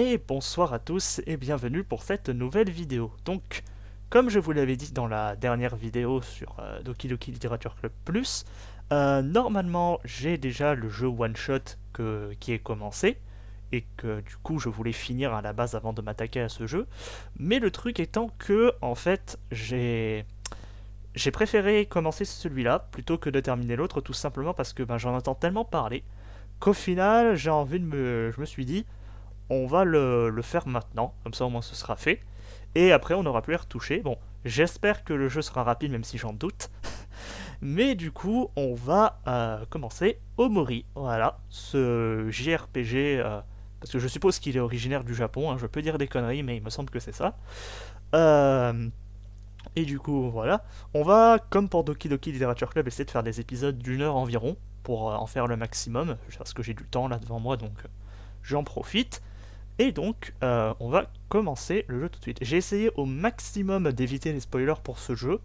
Et bonsoir à tous et bienvenue pour cette nouvelle vidéo. Donc, comme je vous l'avais dit dans la dernière vidéo sur Doki Doki Literature Club Plus, normalement j'ai déjà le jeu One Shot qui est commencé et que du coup je voulais finir à la base avant de m'attaquer à ce jeu. Mais le truc étant que en fait j'ai préféré commencer celui-là plutôt que de terminer l'autre, tout simplement parce que j'en entends tellement parler qu'au final j'ai envie je me suis dit on va le faire maintenant, comme ça au moins ce sera fait. Et après on n'aura plus à retoucher. Bon, j'espère que le jeu sera rapide même si j'en doute. Mais du coup on va commencer Omori. Voilà, ce JRPG, parce que je suppose qu'il est originaire du Japon, hein, je peux dire des conneries mais il me semble que c'est ça. Euh, et du coup voilà, on va comme pour Doki Doki Literature Club essayer de faire des épisodes d'une heure environ pour en faire le maximum, parce que j'ai du temps là devant moi donc j'en profite. Et donc, on va commencer le jeu tout de suite. J'ai essayé au maximum d'éviter les spoilers pour ce jeu.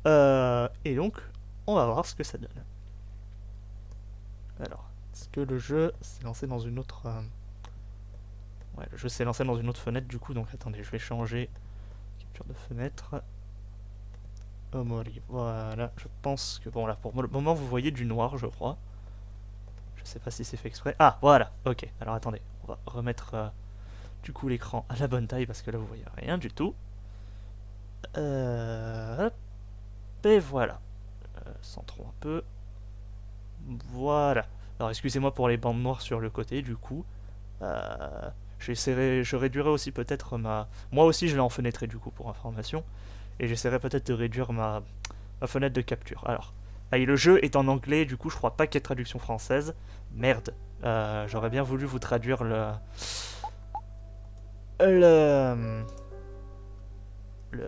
Et donc, on va voir ce que ça donne. Alors, est-ce que le jeu s'est lancé dans une autre... Ouais, le jeu s'est lancé dans une autre fenêtre du coup, donc attendez, je vais changer capture de fenêtre. Omori, voilà, je pense que bon là, pour le moment, vous voyez du noir, je crois. Je sais pas si c'est fait exprès. Ah, voilà, ok. Alors attendez, on va remettre du coup l'écran à la bonne taille parce que là, vous voyez rien du tout. Hop, et voilà. Centrons un peu. Voilà. Alors excusez-moi pour les bandes noires sur le côté du coup. Je réduirai aussi peut-être ma... Moi aussi je l'ai enfenêtré du coup pour information. Et j'essaierai peut-être de réduire ma fenêtre de capture. Alors, et le jeu est en anglais, du coup je crois pas qu'il y ait de traduction française. Merde. J'aurais bien voulu vous traduire le...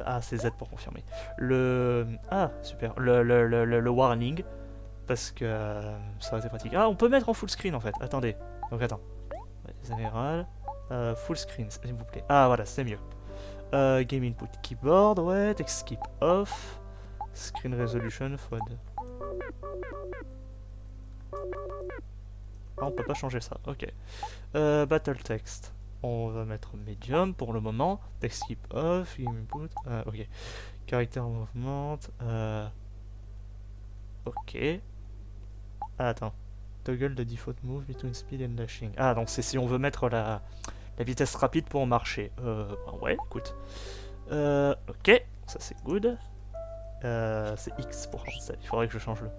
Ah, c'est Z pour confirmer. Ah, super. Le warning. Parce que ça aurait été pratique. Ah, on peut mettre en full screen en fait. Attendez. Donc attends. Général. Full screen, s'il vous plaît. Ah, voilà, c'est mieux. Game input keyboard, ouais. Text skip off. Screen resolution FOD. Ah, on peut pas changer ça. Ok. Battle text. On va mettre medium pour le moment. Text skip off. Game input. Ok. Character movement. Ok. Ah, attends. Toggle the default move between speed and dashing. Ah, donc c'est si on veut mettre la vitesse rapide pour marcher. Ouais, écoute. Ok, ça c'est good. C'est X pour ça. Il faudrait que je change le.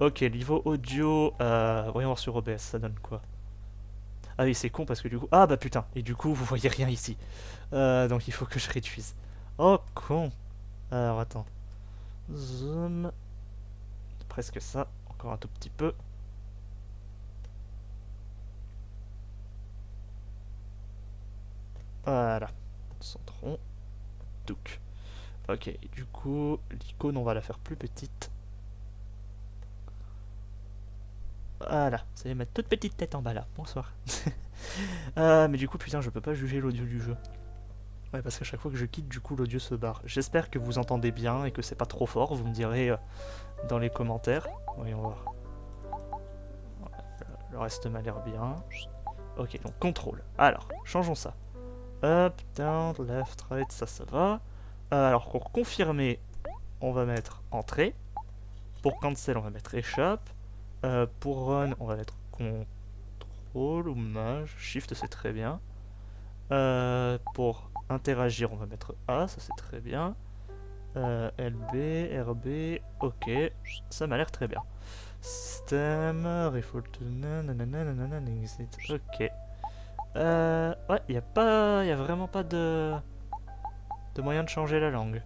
Ok, niveau audio. Voyons voir sur OBS, ça donne quoi. Ah oui, c'est con parce que du coup. Ah bah putain. Et du coup, vous voyez rien ici. Donc il faut que je réduise. Oh con. Alors attends. Zoom. Presque ça. Encore un tout petit peu. Voilà. Centrons. Donc. Ok, du coup, l'icône, on va la faire plus petite. Voilà, vous allez mettre toute petite tête en bas là. Bonsoir. Mais du coup, putain, je peux pas juger l'audio du jeu. Ouais, parce qu'à chaque fois que je quitte, du coup, l'audio se barre. J'espère que vous entendez bien et que c'est pas trop fort. Vous me direz dans les commentaires. Voyons voir. Le reste m'a l'air bien. Ok, donc contrôle. Alors, changeons ça. Up, down, left, right, ça va. Alors, pour confirmer, on va mettre entrée. Pour cancel, on va mettre échappe. Pour run, on va mettre contrôle ou mage. Shift, c'est très bien. Pour interagir, on va mettre A, ça c'est très bien. LB, RB, ok, ça m'a l'air très bien. System, default, nanana, exit, ok. Ouais, y a vraiment pas de moyen de changer la langue.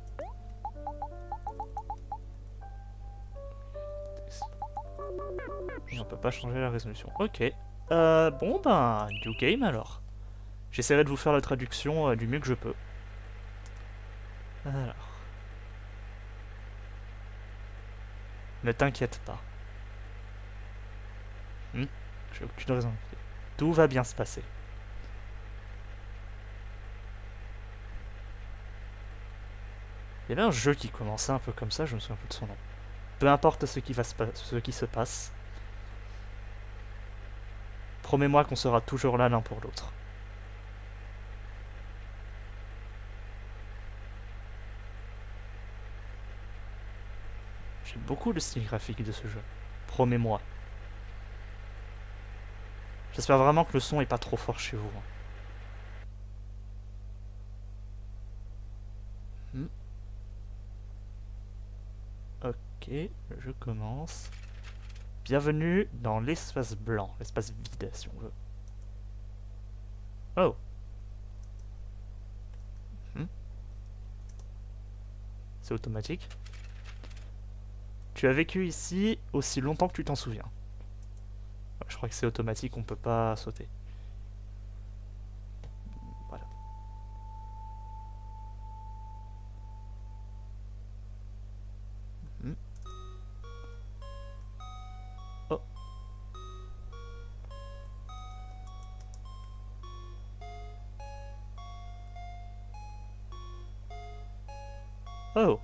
Et on peut pas changer la résolution. Ok. Bon ben, new game alors. J'essaierai de vous faire la traduction du mieux que je peux. Alors. Ne t'inquiète pas. J'ai aucune raison. Tout va bien se passer. Il y avait un jeu qui commençait un peu comme ça, je me souviens plus de son nom. Peu importe ce qui se passe, promets-moi qu'on sera toujours là l'un pour l'autre. J'aime beaucoup le style graphique de ce jeu. Promets-moi. J'espère vraiment que le son est pas trop fort chez vous. Ok, je commence. Bienvenue dans l'espace blanc, l'espace vide si on veut. Oh. C'est automatique. Tu as vécu ici aussi longtemps que tu t'en souviens. Je crois que c'est automatique, on peut pas sauter. Voilà. Oh. Oh.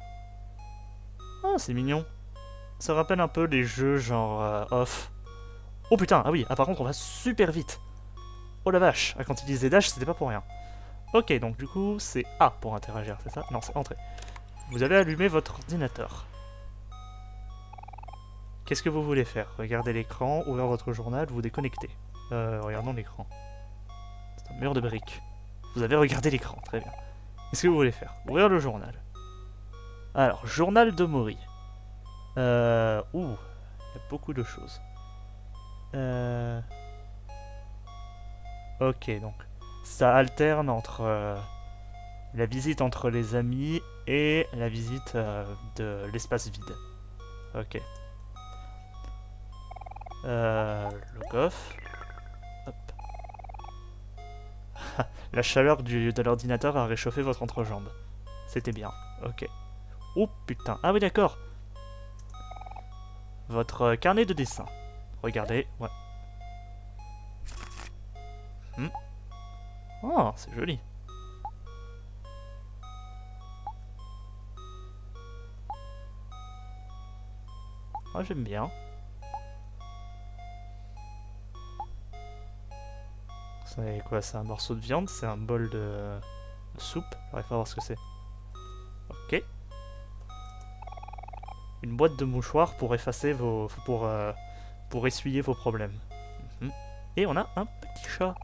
Oh, c'est mignon. Ça rappelle un peu les jeux genre off. Oh putain, ah oui, par contre on va super vite. Oh la vache, quand il disait dash, c'était pas pour rien. Ok, donc du coup, c'est A pour interagir, c'est ça? Non, c'est entrée. Vous allez allumer votre ordinateur. Qu'est-ce que vous voulez faire? Regardez l'écran, ouvrir votre journal, vous déconnecter. Regardons l'écran. C'est un mur de briques. Vous avez regardé l'écran, très bien. Qu'est-ce que vous voulez faire? Ouvrir le journal. Alors, journal de Mori. Il y a beaucoup de choses. Ok, donc ça alterne entre la visite entre les amis et la visite de l'espace vide. Ok. Log off. Hop. La chaleur de l'ordinateur a réchauffé votre entrejambe. C'était bien. Ok. Oh putain. Ah oui, d'accord. Votre carnet de dessin. Regardez. Ouais. Oh, c'est joli. Ah, j'aime bien. C'est quoi? C'est un morceau de viande? C'est un bol de soupe? J'arrive pas à voir ce que c'est. Ok. Une boîte de mouchoirs pour effacer vos... pour essuyer vos problèmes. Et on a un petit chat.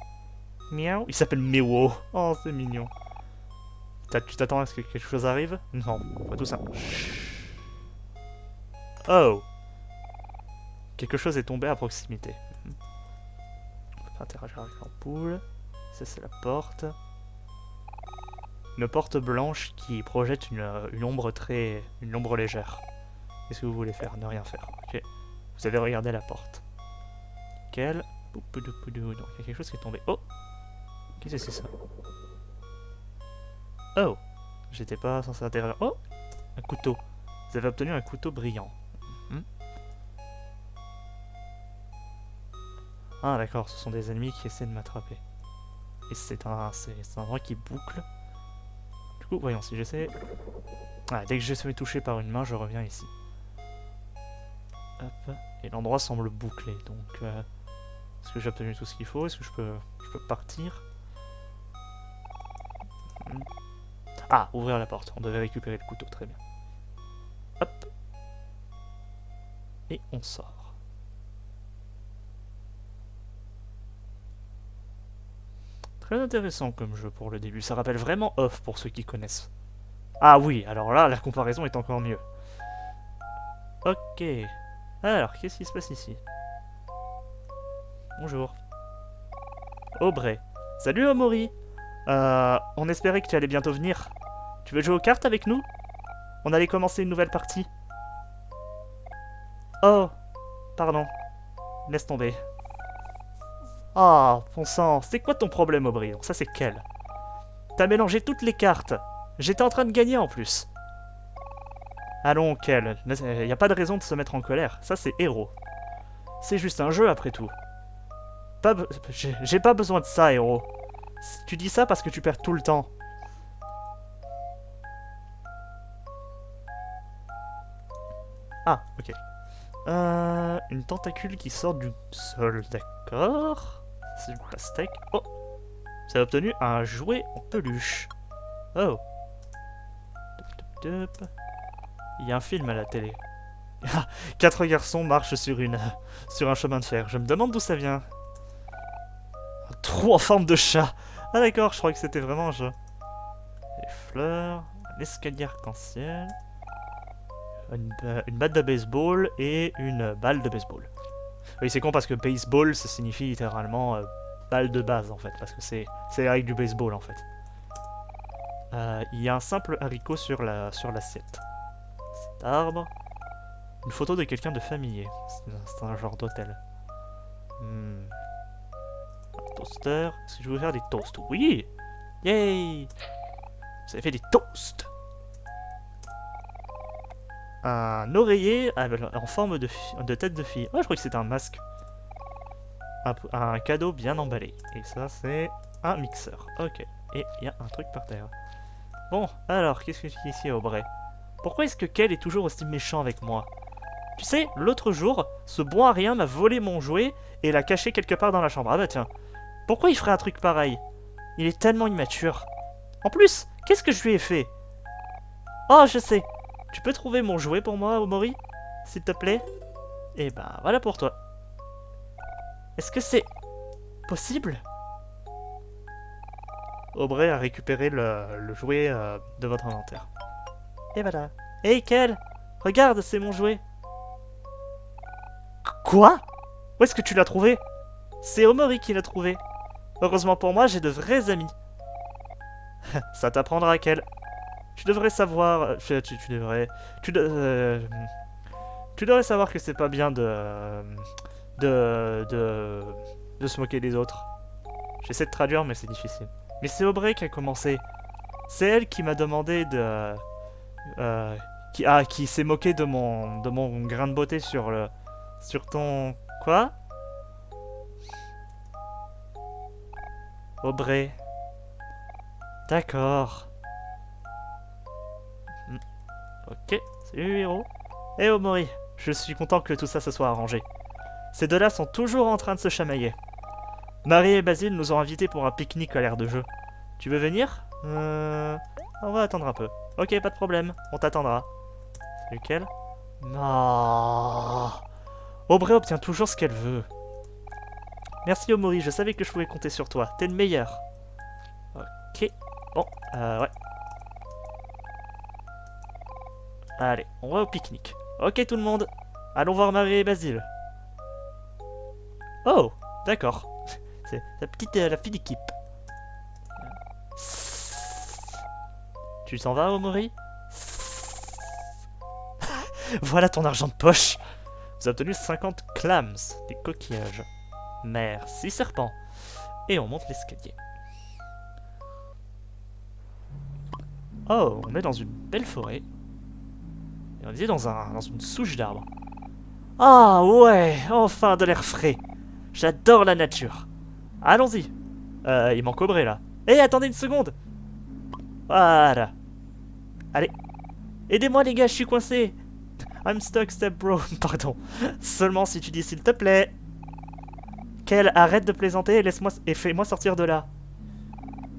Miaou. Il s'appelle Mewo. Oh, c'est mignon. Tu t'attends à ce que quelque chose arrive? Non, pas tout ça. Oh. Quelque chose est tombé à proximité. On peut pas interagir avec l'ampoule. Ça, c'est la porte. Une porte blanche qui projette une ombre une ombre légère. Qu'est-ce que vous voulez faire? Ne rien faire. Ok. Vous avez regardé la porte. Nickel. Donc il y a quelque chose qui est tombé. Oh. Qu'est-ce que c'est ça? Oh. J'étais pas censé interagir. Oh. Un couteau. Vous avez obtenu un couteau brillant. Ah d'accord, ce sont des ennemis qui essaient de m'attraper. Et c'est un endroit qui boucle. Du coup, voyons, si j'essaie... Ah, dès que je suis touché par une main, je reviens ici. Hop. Et l'endroit semble bouclé, donc... Est-ce que j'ai obtenu tout ce qu'il faut? Est-ce que je peux partir? Ah, ouvrir la porte. On devait récupérer le couteau, très bien. Hop. Et on sort. Très intéressant comme jeu pour le début. Ça rappelle vraiment Off pour ceux qui connaissent. Ah oui, alors là, la comparaison est encore mieux. Ok. Alors, qu'est-ce qui se passe ici? Bonjour. Aubrey. Salut Omori. On espérait que tu allais bientôt venir. Tu veux jouer aux cartes avec nous? On allait commencer une nouvelle partie. Oh, pardon. Laisse tomber. Ah, bon sang, c'est quoi ton problème, Aubrey? Donc ça, c'est quel? T'as mélangé toutes les cartes. J'étais en train de gagner en plus. Allons, Kel, y a pas de raison de se mettre en colère. Ça, c'est héros. C'est juste un jeu, après tout. J'ai pas besoin de ça, héros. Tu dis ça parce que tu perds tout le temps. Ah, ok. Une tentacule qui sort du sol, d'accord. C'est du pastèque. Oh! Ça a obtenu un jouet en peluche. Oh! Il y a un film à la télé. 4 garçons marchent sur un chemin de fer. Je me demande d'où ça vient. Un trou en forme de chat. Ah d'accord, je crois que c'était vraiment un jeu. Des fleurs, un escalier arc-en-ciel, une batte de baseball et une balle de baseball. Oui, c'est con parce que baseball, ça signifie littéralement balle de base en fait, parce que c'est la règle du baseball en fait. Il y a un simple haricot sur l'assiette. Cet arbre. Une photo de quelqu'un de familier. C'est un genre d'hôtel. Un toaster. Est-ce que je vais faire des toasts? Oui! Yay! Vous avez fait des toasts! Un oreiller en forme de tête de fille. Oh, je crois que c'était un masque. Un cadeau bien emballé. Et ça, c'est un mixeur. Ok. Et il y a un truc par terre. Bon, alors, qu'est-ce que tu dis ici, Aubrey? Pourquoi est-ce que Kel est toujours aussi méchant avec moi? Tu sais, l'autre jour, ce bon à rien m'a volé mon jouet et l'a caché quelque part dans la chambre. Ah bah tiens. Pourquoi il ferait un truc pareil? Il est tellement immature. En plus, qu'est-ce que je lui ai fait? Oh, je sais. Tu peux trouver mon jouet pour moi, Omori? S'il te plaît? Et ben, voilà pour toi. Est-ce que c'est possible? Aubrey a récupéré le jouet de votre inventaire. Et voilà. Hey, Kel! Regarde, c'est mon jouet. Quoi? Où est-ce que tu l'as trouvé? C'est Omori qui l'a trouvé. Heureusement pour moi, j'ai de vrais amis. Ça t'apprendra, Kel. Tu devrais savoir... Tu devrais savoir que c'est pas bien de se moquer des autres. J'essaie de traduire, mais c'est difficile. Mais c'est Aubrey qui a commencé. C'est elle qui m'a demandé de... qui s'est moqué de mon grain de beauté sur ton... Quoi? Aubrey. D'accord. Ok, salut héros. Eh Omori, je suis content que tout ça se soit arrangé. Ces deux-là sont toujours en train de se chamailler. Marie et Basile nous ont invités pour un pique-nique à l'air de jeu. Tu veux venir? On va attendre un peu. Ok, pas de problème, on t'attendra. C'est lequel? Non. Aubrey obtient toujours ce qu'elle veut. Merci Omori, je savais que je pouvais compter sur toi. T'es le meilleur. Ok. Bon, ouais. Allez, on va au pique-nique. Ok tout le monde, allons voir Marie et Basile. Oh, d'accord. C'est la fille d'équipe. Tu t'en vas, Omori? Voilà ton argent de poche. Vous avez obtenu 50 clams, des coquillages. Merci, serpent. Et on monte l'escalier. Oh, on est dans une belle forêt. Et on est dans une souche d'arbres. Ah ouais, enfin de l'air frais. J'adore la nature. Allons-y. Il manque Aubrey là. Hé, attendez une seconde. Voilà. Allez. Aidez-moi les gars, je suis coincé. I'm stuck, step bro. Pardon. Seulement si tu dis s'il te plaît. Kel, arrête de plaisanter et laisse-moi et fais-moi sortir de là.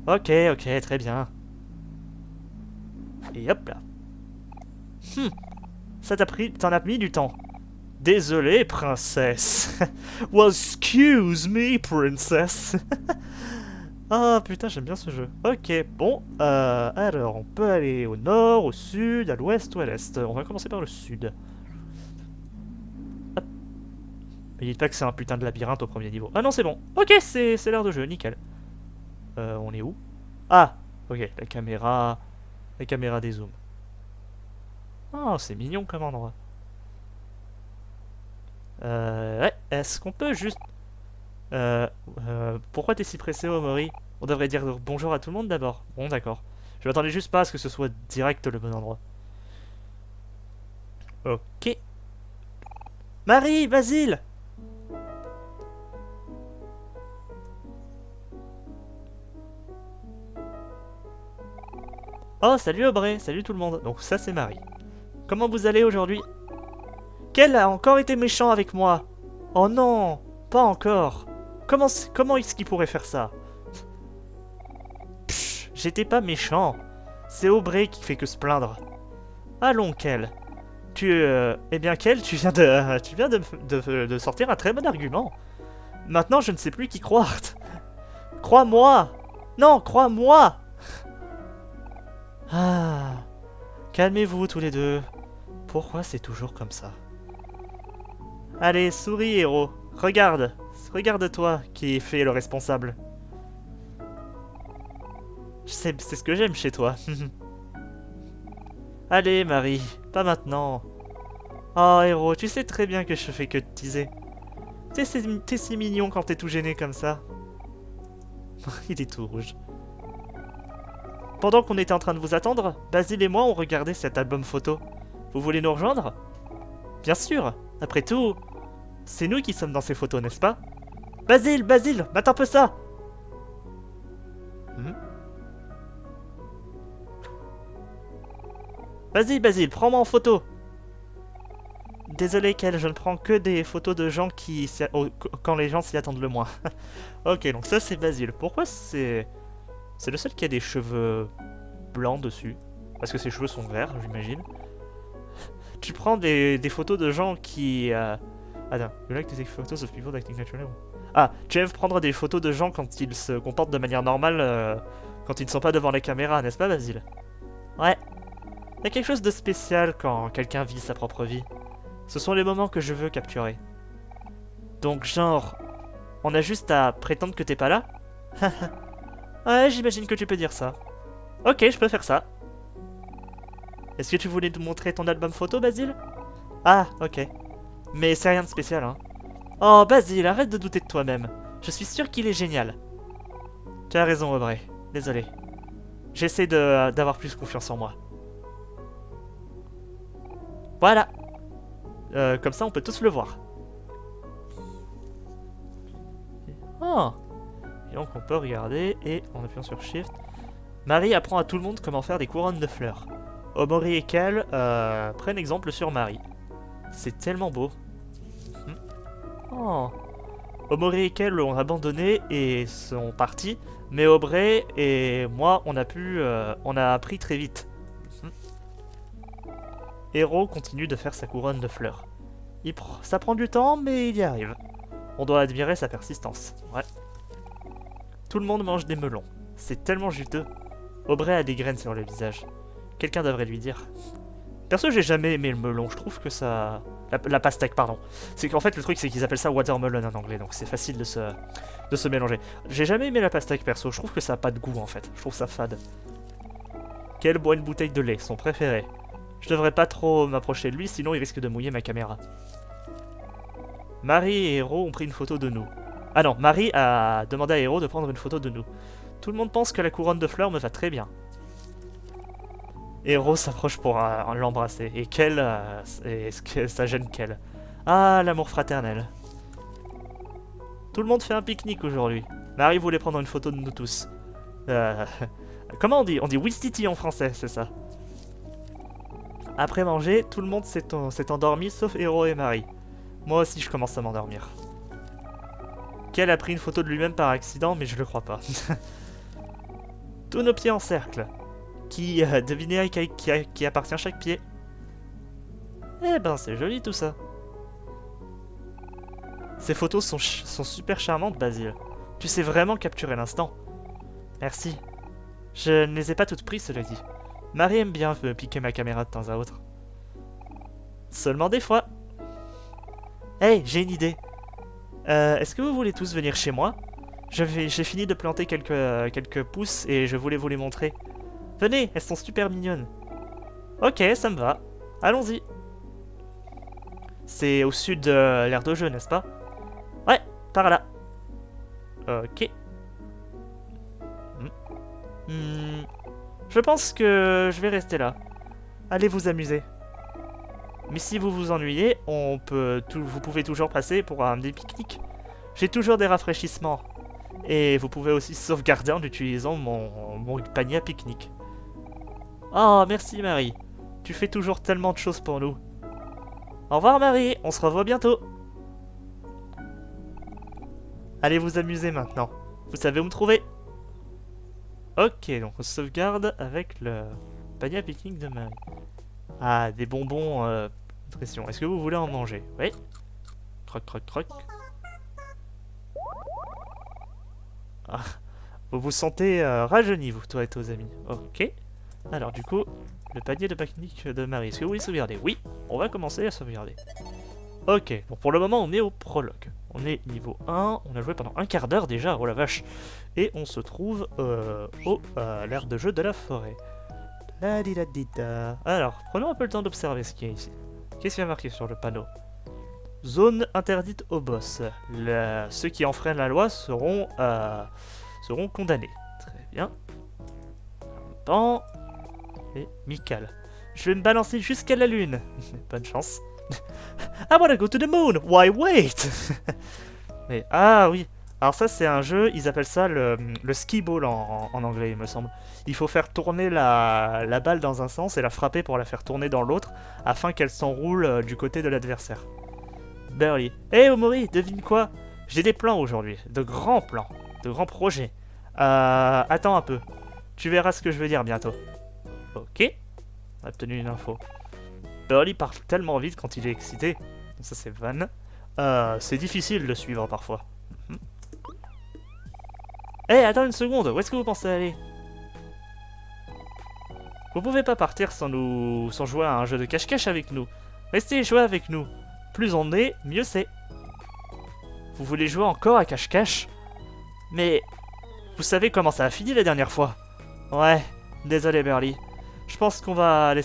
Ok, très bien. Et hop là. Ça t'en as mis du temps. Désolé, princesse. Well, excuse me, princess. Ah, putain, j'aime bien ce jeu. Ok, bon. Alors, on peut aller au nord, au sud, à l'ouest ou à l'est. On va commencer par le sud. Hop. Mais dites pas que c'est un putain de labyrinthe au premier niveau. Ah non, c'est bon. Ok, c'est l'heure de jeu, nickel. On est où? Ah, ok, la caméra des zooms. Oh, c'est mignon comme endroit. Ouais, est-ce qu'on peut juste... pourquoi t'es si pressé, Omori? On devrait dire bonjour à tout le monde d'abord. Bon, d'accord. Je m'attendais juste pas à ce que ce soit direct le bon endroit. Ok. Marie, Basile! Oh, salut Aubrey, salut tout le monde. Donc ça, c'est Marie. Comment vous allez aujourd'hui? Kel a encore été méchant avec moi. Oh non, pas encore. Comment est-ce qu'il pourrait faire ça? Pfff, j'étais pas méchant. C'est Aubrey qui fait que se plaindre. Allons, Kel. Eh bien, Kel, tu viens de sortir un très bon argument. Maintenant, je ne sais plus qui croire. Crois-moi. Non, crois-moi. Ah, calmez-vous tous les deux. Pourquoi c'est toujours comme ça? Allez, souris, héros. Regarde. Regarde-toi qui fait le responsable. C'est ce que j'aime chez toi. Allez, Marie. Pas maintenant. Oh, héros, tu sais très bien que je fais que te teaser. T'es si mignon quand t'es tout gêné comme ça. Il est tout rouge. Pendant qu'on était en train de vous attendre, Basile et moi on regardait cet album photo. Vous voulez nous rejoindre? Bien sûr. Après tout, c'est nous qui sommes dans ces photos, n'est-ce pas? Basile, mate un peu ça. Vas-y, Basile, prends-moi en photo. Désolé, Kel, je ne prends que des photos de gens quand les gens s'y attendent le moins. Ok, donc ça c'est Basile. Pourquoi c'est... C'est le seul qui a des cheveux blancs dessus. Parce que ses cheveux sont verts, j'imagine. Tu prends des photos de gens qui... Attends, you like to take photos of people acting naturally? Ah, tu aimes prendre des photos de gens quand ils se comportent de manière normale, quand ils ne sont pas devant les caméras, n'est-ce pas, Basile? Ouais. Il y a quelque chose de spécial quand quelqu'un vit sa propre vie. Ce sont les moments que je veux capturer. Donc genre, on a juste à prétendre que t'es pas là? Ouais, j'imagine que tu peux dire ça. Ok, je peux faire ça. Est-ce que tu voulais nous montrer ton album photo, Basile? Ah, ok. Mais c'est rien de spécial, hein. Oh, Basile, arrête de douter de toi-même. Je suis sûr qu'il est génial. Tu as raison, Aubrey. Désolé. J'essaie d'avoir plus confiance en moi. Voilà. Comme ça, on peut tous le voir. Oh. Et donc, on peut regarder, et en appuyant sur Shift... Marie apprend à tout le monde comment faire des couronnes de fleurs. Omori et Kel prennent exemple sur Marie. C'est tellement beau. Oh. Omori et Kel l'ont abandonné et sont partis, mais Aubrey et moi, on a appris très vite. Hero continue de faire sa couronne de fleurs. Ça prend du temps, mais il y arrive. On doit admirer sa persistance. Ouais. Tout le monde mange des melons. C'est tellement juteux. Aubrey a des graines sur le visage. Quelqu'un devrait lui dire. Perso, j'ai jamais aimé le melon. Je trouve que ça... La pastèque, pardon. C'est qu'en fait, le truc, c'est qu'ils appellent ça watermelon en anglais, donc c'est facile de se mélanger. J'ai jamais aimé la pastèque, perso. Je trouve que ça a pas de goût, en fait. Je trouve ça fade. Kel boit une bouteille de lait, son préféré. Je devrais pas trop m'approcher de lui, sinon il risque de mouiller ma caméra. Marie et Hero ont pris une photo de nous. Ah non, Marie a demandé à Hero de prendre une photo de nous. Tout le monde pense que la couronne de fleurs me va très bien. Hero s'approche pour l'embrasser. Et Kel, ça gêne Kel. Ah, l'amour fraternel. Tout le monde fait un pique-nique aujourd'hui. Marie voulait prendre une photo de nous tous. Comment on dit? On dit Wistiti en français, c'est ça. Après manger, tout le monde s'est endormi sauf Hero et Marie. Moi aussi je commence à m'endormir. Kel a pris une photo de lui-même par accident, mais je le crois pas. Tous nos pieds en cercle. Devinez qui appartient à chaque pied. Eh ben c'est joli tout ça. Ces photos sont super charmantes, Basile. Tu sais vraiment capturer l'instant. Merci. Je ne les ai pas toutes prises, cela dit. Marie aime bien me piquer ma caméra de temps à autre. Seulement des fois. Hey, j'ai une idée. Est-ce que vous voulez tous venir chez moi? J'ai fini de planter quelques pousses et je voulais vous les montrer. Venez, elles sont super mignonnes. Ok, ça me va. Allons-y. C'est au sud de l'aire de jeu, n'est-ce pas? Ouais, par là. Ok. Je pense que je vais rester là. Allez vous amuser. Mais si vous vous ennuyez, vous pouvez toujours passer pour un des pique-niques. J'ai toujours des rafraîchissements. Et vous pouvez aussi sauvegarder en utilisant mon panier à pique-nique. Oh, merci Marie. Tu fais toujours tellement de choses pour nous. Au revoir Marie, on se revoit bientôt. Allez vous amuser maintenant. Vous savez où me trouver. Ok, donc on sauvegarde avec le panier à pique-nique de Marie. Ah, des bonbons Nutrition. Est-ce que vous voulez en manger? Oui. Croc, croc, croc. Ah. Vous vous sentez rajeuni, vous, toi et tes amis. Ok. Alors, du coup, le panier de pique-nique de Marie. Est-ce que vous voulez sauvegarder? Oui. On va commencer à sauvegarder. Ok. Bon, pour le moment, on est au prologue. On est niveau 1. On a joué pendant un quart d'heure déjà. Oh la vache. Et on se trouve à l'aire de jeu de la forêt. La di da di da. Alors, prenons un peu le temps d'observer ce qu'il y a ici. Qu'est-ce qu'il y a marqué sur le panneau? Zone interdite aux boss. Ceux qui enfreignent la loi seront condamnés. Très bien. En même temps... Et Mikal. Je vais me balancer jusqu'à la lune. Bonne chance. I wanna go to the moon. Why wait? Mais, ah oui. Alors ça c'est un jeu, ils appellent ça le ski ball en anglais il me semble. Il faut faire tourner la balle dans un sens et la frapper pour la faire tourner dans l'autre afin qu'elle s'enroule du côté de l'adversaire. Burly. Hey Omori, devine quoi? J'ai des plans aujourd'hui, de grands plans, de grands projets. Attends un peu, tu verras ce que je veux dire bientôt. Ok, on a obtenu une info. Burly parle tellement vite quand il est excité. Ça c'est Van. C'est difficile de suivre parfois. Hey, attends une seconde, où est-ce que vous pensez aller? Vous pouvez pas partir sans jouer à un jeu de cache-cache avec nous. Restez jouer avec nous. Plus on est, mieux c'est. Vous voulez jouer encore à cache-cache? Mais... vous savez comment ça a fini la dernière fois? Ouais, désolé Burly. Je pense qu'on va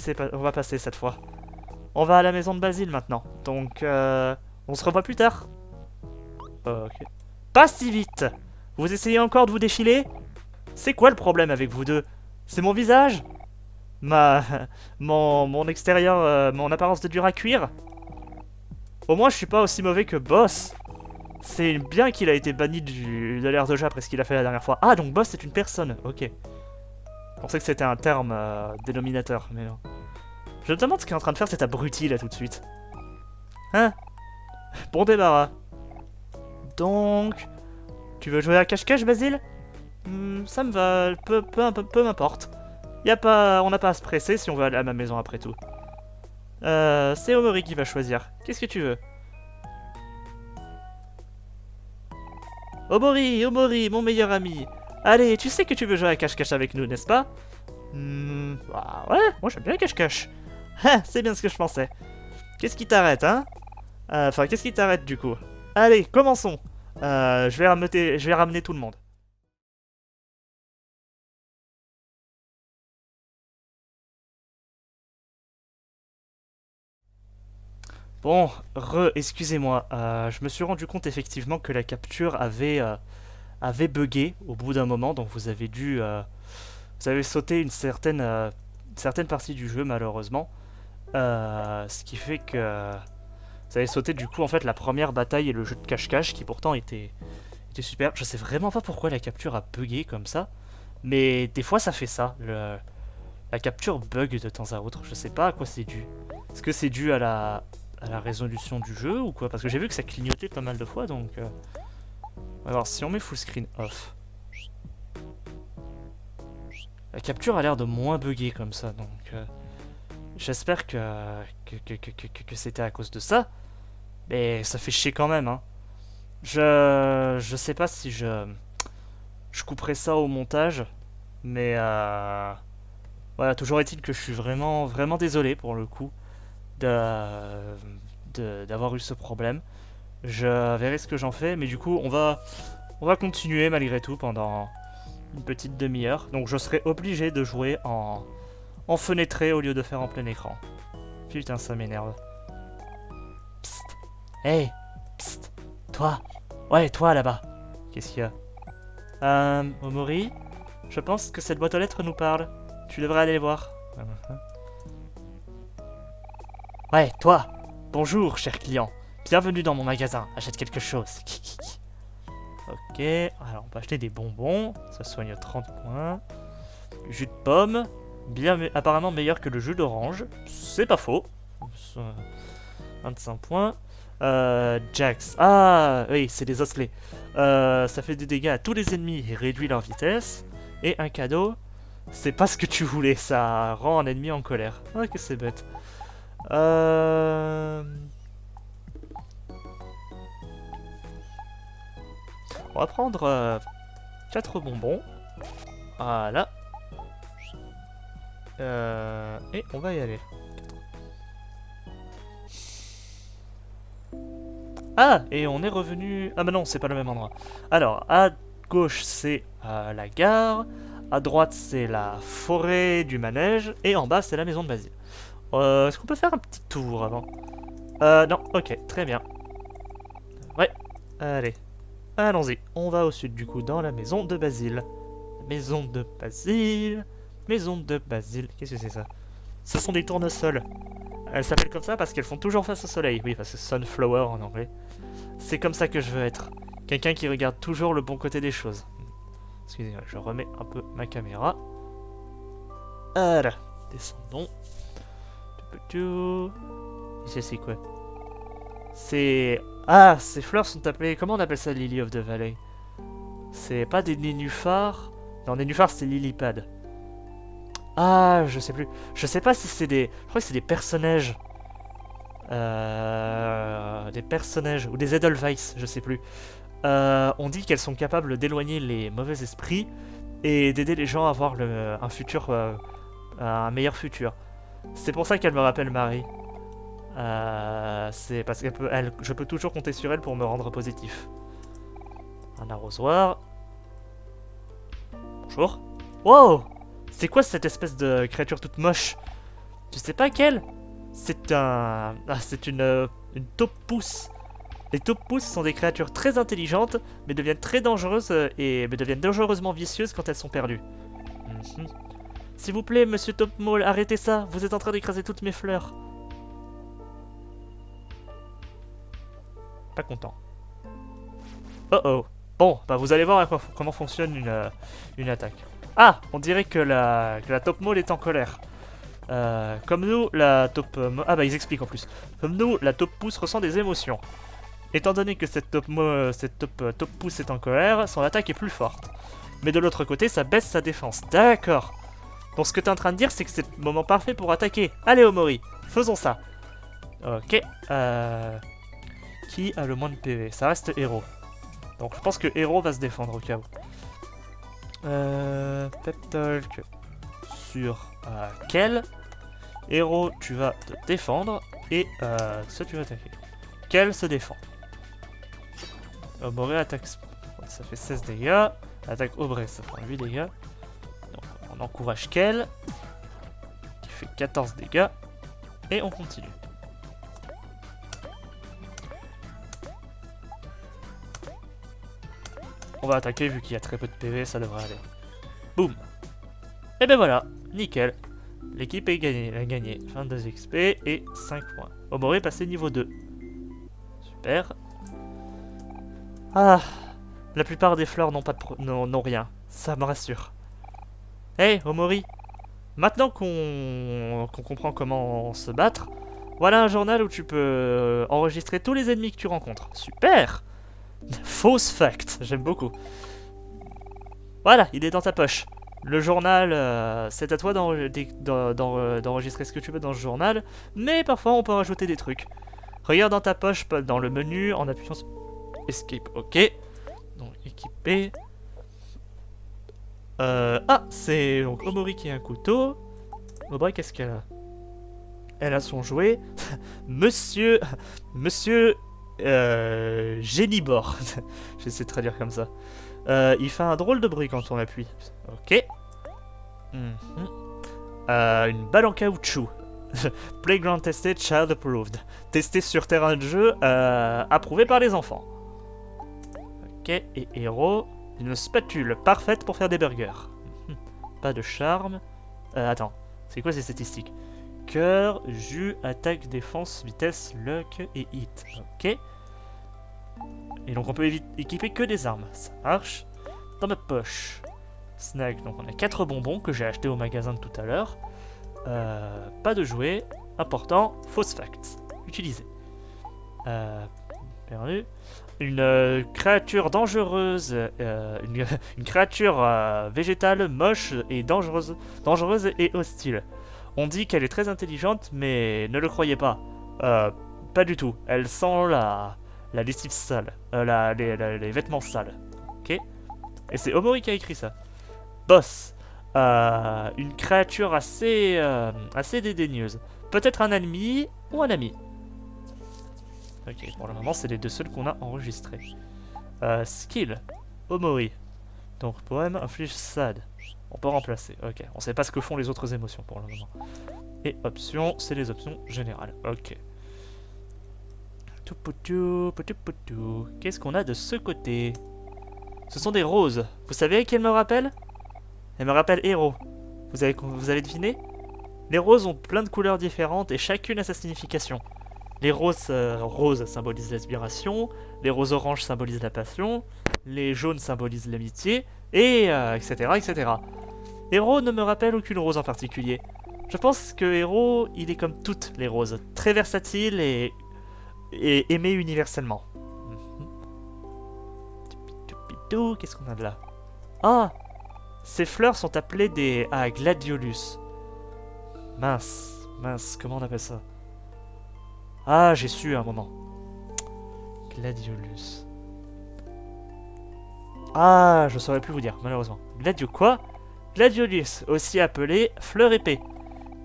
passer cette fois. On va à la maison de Basile maintenant. Donc, on se revoit plus tard. Ok. Pas si vite! Vous essayez encore de vous défiler? C'est quoi le problème avec vous deux? C'est mon visage? Mon extérieur, mon apparence de dur à cuire? Au moins je suis pas aussi mauvais que Boss. C'est bien qu'il a été banni de l'ère de jeu après ce qu'il a fait la dernière fois. Ah donc Boss c'est une personne, ok. Je pensais que c'était un terme dénominateur, mais non. Je me demande ce qu'est en train de faire cet abruti là tout de suite. Hein? Bon débarras. Donc... tu veux jouer à cache-cache, Basile? Ça me va, peu m'importe. On n'a pas à se presser si on veut aller à ma maison après tout. C'est Omori qui va choisir. Qu'est-ce que tu veux? Omori, mon meilleur ami. Allez, tu sais que tu veux jouer à cache-cache avec nous, n'est-ce pas? Bah ouais, moi j'aime bien cache-cache. C'est bien ce que je pensais. Qu'est-ce qui t'arrête, hein? Enfin, qu'est-ce qui t'arrête du coup? Allez, commençons. Je vais ramener tout le monde. Bon, excusez-moi, je me suis rendu compte effectivement que la capture avait bugué au bout d'un moment, donc vous avez sauté une certaine partie du jeu malheureusement, ce qui fait que vous avez sauté du coup en fait la première bataille et le jeu de cache-cache qui pourtant était super. Je sais vraiment pas pourquoi la capture a bugué comme ça, mais des fois ça fait ça, la capture bug de temps à autre, je sais pas à quoi c'est dû. Est-ce que c'est dû à la résolution du jeu ou quoi? Parce que j'ai vu que ça clignotait pas mal de fois donc... On va voir si on met full screen off. La capture a l'air de moins bugger comme ça donc... J'espère que c'était à cause de ça. Mais ça fait chier quand même hein. Je sais pas si je couperai ça au montage. Mais voilà, toujours est-il que je suis vraiment désolé pour le coup d'avoir eu ce problème. Je verrai ce que j'en fais, mais du coup on va continuer malgré tout pendant une petite demi-heure. Donc je serai obligé de jouer en fenêtré au lieu de faire en plein écran. Putain ça m'énerve. Psst. Hey. Psst. Toi. Ouais toi là-bas. Qu'est-ce qu'il y a? Omori, je pense que cette boîte aux lettres nous parle. Tu devrais aller voir. Ouais, toi. Bonjour, cher client. Bienvenue dans mon magasin. Achète quelque chose. Ok, alors on peut acheter des bonbons. Ça soigne 30 points. Jus de pomme. Apparemment meilleur que le jus d'orange. C'est pas faux. 25 points. Jax. Ah, oui, c'est des osselets. Ça fait des dégâts à tous les ennemis et réduit leur vitesse. Et un cadeau. C'est pas ce que tu voulais. Ça rend un ennemi en colère. Ah, que c'est bête. On va prendre 4 bonbons. Voilà. Et on va y aller. Ah, et on est revenu... Ah mais non, c'est pas le même endroit. Alors, à gauche, c'est la gare. À droite, c'est la forêt du manège. Et en bas, c'est la maison de Basile. Est-ce qu'on peut faire un petit tour avant? Non, ok, très bien. Ouais, allez. Allons-y. On va au sud, du coup, dans la maison de Basile. Maison de Basile. Maison de Basile. Qu'est-ce que c'est ça? Ce sont des tournesols. Elles s'appellent comme ça parce qu'elles font toujours face au soleil. Oui, parce que sunflower en anglais. C'est comme ça que je veux être. Quelqu'un qui regarde toujours le bon côté des choses. Excusez-moi, je remets un peu ma caméra. Voilà. Descendons. Ici, c'est quoi? C'est... Ah, ces fleurs sont appelées... Comment on appelle ça, Lily of the Valley? C'est pas des nénuphars? Non, nénuphars, c'est lily-pad. Ah, je sais plus. Je sais pas si c'est des... Je crois que c'est des personnages. Des personnages. Ou des Edelweiss, je sais plus. On dit qu'elles sont capables d'éloigner les mauvais esprits et d'aider les gens à avoir un futur... un meilleur futur. C'est pour ça qu'elle me rappelle Marie. C'est parce que je peux toujours compter sur elle pour me rendre positif. Un arrosoir. Bonjour. Wow! C'est quoi cette espèce de créature toute moche? Tu sais pas quelle? C'est un... Ah, c'est une taupe-pousse. Les taupes-pousses sont des créatures très intelligentes, mais deviennent très dangereuses mais deviennent dangereusement vicieuses quand elles sont perdues. S'il vous plaît, monsieur Taupe-Maul, arrêtez ça. Vous êtes en train d'écraser toutes mes fleurs. Pas content. Oh oh. Bon, bah vous allez voir comment fonctionne une attaque. Ah, on dirait que la Taupe-Maul est en colère. Comme nous, la taupe... Ah bah ils expliquent en plus. Comme nous, la taupe-pousse ressent des émotions. Étant donné que cette taupe-pousse est en colère, son attaque est plus forte. Mais de l'autre côté, ça baisse sa défense. D'accord. Donc ce que t'es en train de dire, c'est que c'est le moment parfait pour attaquer. Allez Omori, faisons ça. Ok. Qui a le moins de PV? Ça reste Hero. Donc je pense que Hero va se défendre au cas où. Pep Talk sur Kel. Hero, tu vas te défendre. Et ça, tu vas attaquer. Kel se défend. Omori attaque. Ça fait 16 dégâts. Attaque Aubrey, ça prend 8 dégâts. Donc on encourage Kel. Qui fait 14 dégâts. Et on continue. On va attaquer vu qu'il y a très peu de PV, ça devrait aller. Boum. Et ben voilà, nickel. L'équipe a gagné 22 XP et 5 points. Omori est passé niveau 2. Super. Ah, la plupart des fleurs n'ont rien. Ça me rassure. Hey, Omori. Maintenant qu'on comprend comment se battre, voilà un journal où tu peux enregistrer tous les ennemis que tu rencontres. Super. Fausse fact, j'aime beaucoup. Voilà, il est dans ta poche. Le journal, c'est à toi d'enregistrer ce que tu veux dans ce journal, mais parfois on peut rajouter des trucs. Regarde dans ta poche, dans le menu, en appuyant sur Escape, ok. Donc équipé. Ah, c'est donc Omori qui a un couteau. Omori, qu'est-ce qu'elle a? Elle a son jouet. Monsieur Génibor. J'essaie de traduire comme ça. Il fait un drôle de bruit quand on appuie. Ok. Une balle en caoutchouc. Playground tested, child approved. Testé sur terrain de jeu, approuvé par les enfants. Ok, et héros. Une spatule parfaite pour faire des burgers. Pas de charme. Attends, c'est quoi ces statistiques? Cœur, jus, attaque, défense, vitesse, luck et hit. Ok. Et donc on peut équiper que des armes. Ça marche. Dans ma poche. Snack, donc on a 4 bonbons que j'ai achetés au magasin de tout à l'heure. Pas de jouets. Important, fausse fact. Utilisé. Perdu. Une créature dangereuse. Une créature végétale moche et dangereuse et hostile. On dit qu'elle est très intelligente, mais ne le croyez pas. Pas du tout. Elle sent la lessive sale. Les vêtements sales. Ok. Et c'est Omori qui a écrit ça. Boss. Une créature assez dédaigneuse. Peut-être un ennemi ou un ami. Ok, pour le moment, c'est les deux seuls qu'on a enregistrés. Skill. Omori. Donc, poème inflige sad. On peut remplacer. Ok, on sait pas ce que font les autres émotions pour le moment. Et options, c'est les options générales. Ok. Qu'est-ce qu'on a de ce côté? Ce sont des roses. Vous savez qu'elles me rappellent? Elles me rappellent Héros. Vous avez deviné? Les roses ont plein de couleurs différentes et chacune a sa signification. Les roses symbolisent l'aspiration, les roses oranges symbolisent la passion, les jaunes symbolisent l'amitié, et etc., etc. Héros ne me rappelle aucune rose en particulier. Je pense que Héros, il est comme toutes les roses, très versatile et aimé universellement. Qu'est-ce qu'on a de là? Ah! Ces fleurs sont appelées des gladiolus. Mince, comment on appelle ça? Ah, j'ai su à un moment. Gladiolus. Ah, je saurais plus vous dire, malheureusement. Gladio quoi? Gladiolus, aussi appelée fleur épée.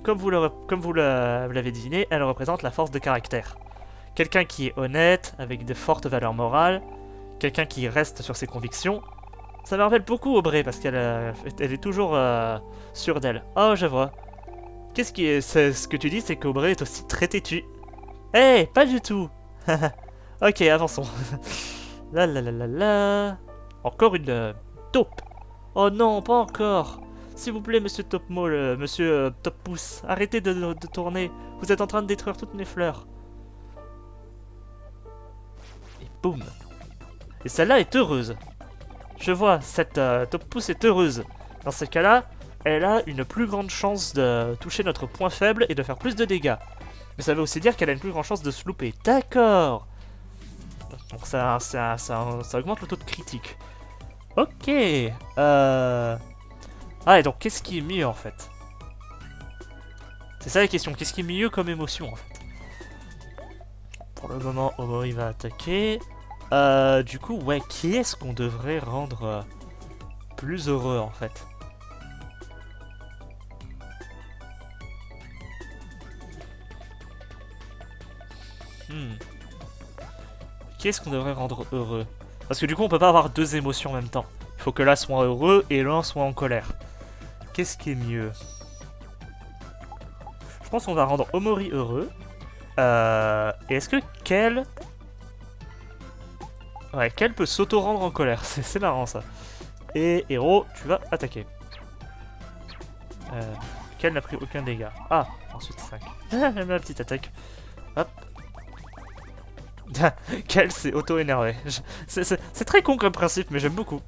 Comme vous l'avez deviné, elle représente la force de caractère. Quelqu'un qui est honnête, avec de fortes valeurs morales, quelqu'un qui reste sur ses convictions. Ça me rappelle beaucoup Aubrey, parce qu'elle elle est toujours sûre d'elle. Oh, je vois. Ce que tu dis, c'est qu'Aubrey est aussi très têtu. Eh, pas du tout. Ok, avançons. La. Encore une taupe. Oh non, pas encore. S'il vous plaît, monsieur monsieur Top Pouce, arrêtez de tourner. Vous êtes en train de détruire toutes mes fleurs. Et boum. Et celle-là est heureuse. Je vois, cette Top Pouce est heureuse. Dans ce cas-là, elle a une plus grande chance de toucher notre point faible et de faire plus de dégâts. Mais ça veut aussi dire qu'elle a une plus grande chance de se louper. D'accord. Donc ça augmente le taux de critique. Ok. Ah, et donc qu'est-ce qui est mieux en fait? C'est ça la question. Qu'est-ce qui est mieux comme émotion en fait? Pour le moment, Omori va attaquer. Du coup, ouais, qui est-ce qu'on devrait rendre plus heureux en fait? Qui est-ce qu'on devrait rendre heureux? Parce que du coup, on peut pas avoir deux émotions en même temps. Il faut que l'un soit heureux et l'un soit en colère. Qu'est-ce qui est mieux? Je pense qu'on va rendre Omori heureux. Et est-ce que Kel... Ouais, Kel peut s'auto-rendre en colère. C'est marrant ça. Et Héros, tu vas attaquer. Kel n'a pris aucun dégât. Ah, ensuite 5. J'aime la petite attaque. Hop. Kel s'est auto-énervé. C'est très con comme principe, mais j'aime beaucoup.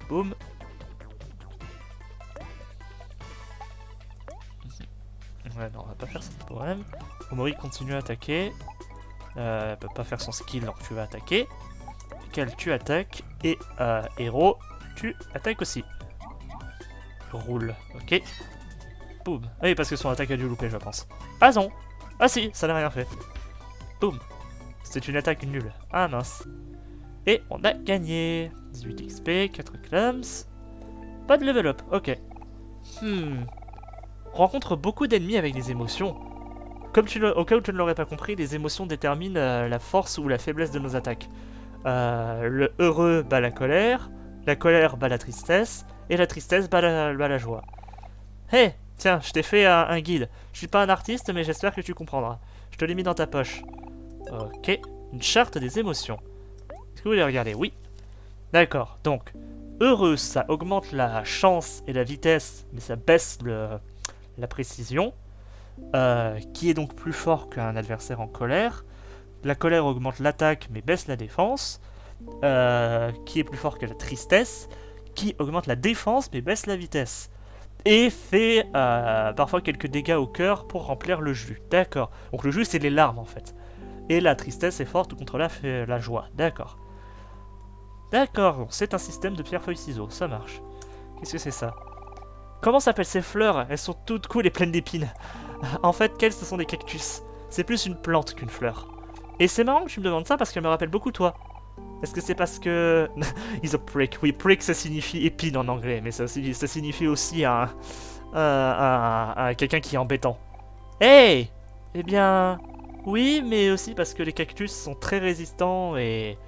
Boum. Ouais, non, on va pas faire cette poème. Omori continue à attaquer. Elle peut pas faire son skill, donc tu vas attaquer. Kel, tu attaques. Et Héros, tu attaques aussi. Roule, ok. Boum. Oui, parce que son attaque a dû louper, je pense. Ah non. Ah si, ça n'a rien fait. Boum. C'est une attaque nulle. Ah mince. Et on a gagné. 18 XP, 4 clams. Pas de level up, ok. On rencontre beaucoup d'ennemis avec des émotions. Au cas où tu ne l'aurais pas compris, les émotions déterminent la force ou la faiblesse de nos attaques. Le heureux bat la colère bat la tristesse, et la tristesse bat la joie. Hey, tiens, je t'ai fait un guide. Je suis pas un artiste, mais j'espère que tu comprendras. Je te l'ai mis dans ta poche. Ok, une charte des émotions. Est-ce que vous voulez regarder? Oui. D'accord, donc, heureux, ça augmente la chance et la vitesse, mais ça baisse la précision, qui est donc plus fort qu'un adversaire en colère. La colère augmente l'attaque, mais baisse la défense, qui est plus fort que la tristesse, qui augmente la défense, mais baisse la vitesse. Et fait parfois quelques dégâts au cœur pour remplir le jus. D'accord, donc le jus c'est les larmes en fait. Et la tristesse est forte contre la joie. D'accord. D'accord, c'est un système de pierre-feuille-ciseaux, ça marche. Qu'est-ce que c'est ça? comment s'appellent ces fleurs? Elles sont toutes cool et pleines d'épines. En fait, quelles ce sont des cactus? C'est plus une plante qu'une fleur. Et c'est marrant que tu me demandes ça parce qu'elle me rappelle beaucoup toi. Est-ce que c'est parce que... He's a prick. Oui, prick ça signifie épine en anglais, mais ça signifie aussi quelqu'un qui est embêtant. Hey! Eh bien... Oui, mais aussi parce que les cactus sont très résistants et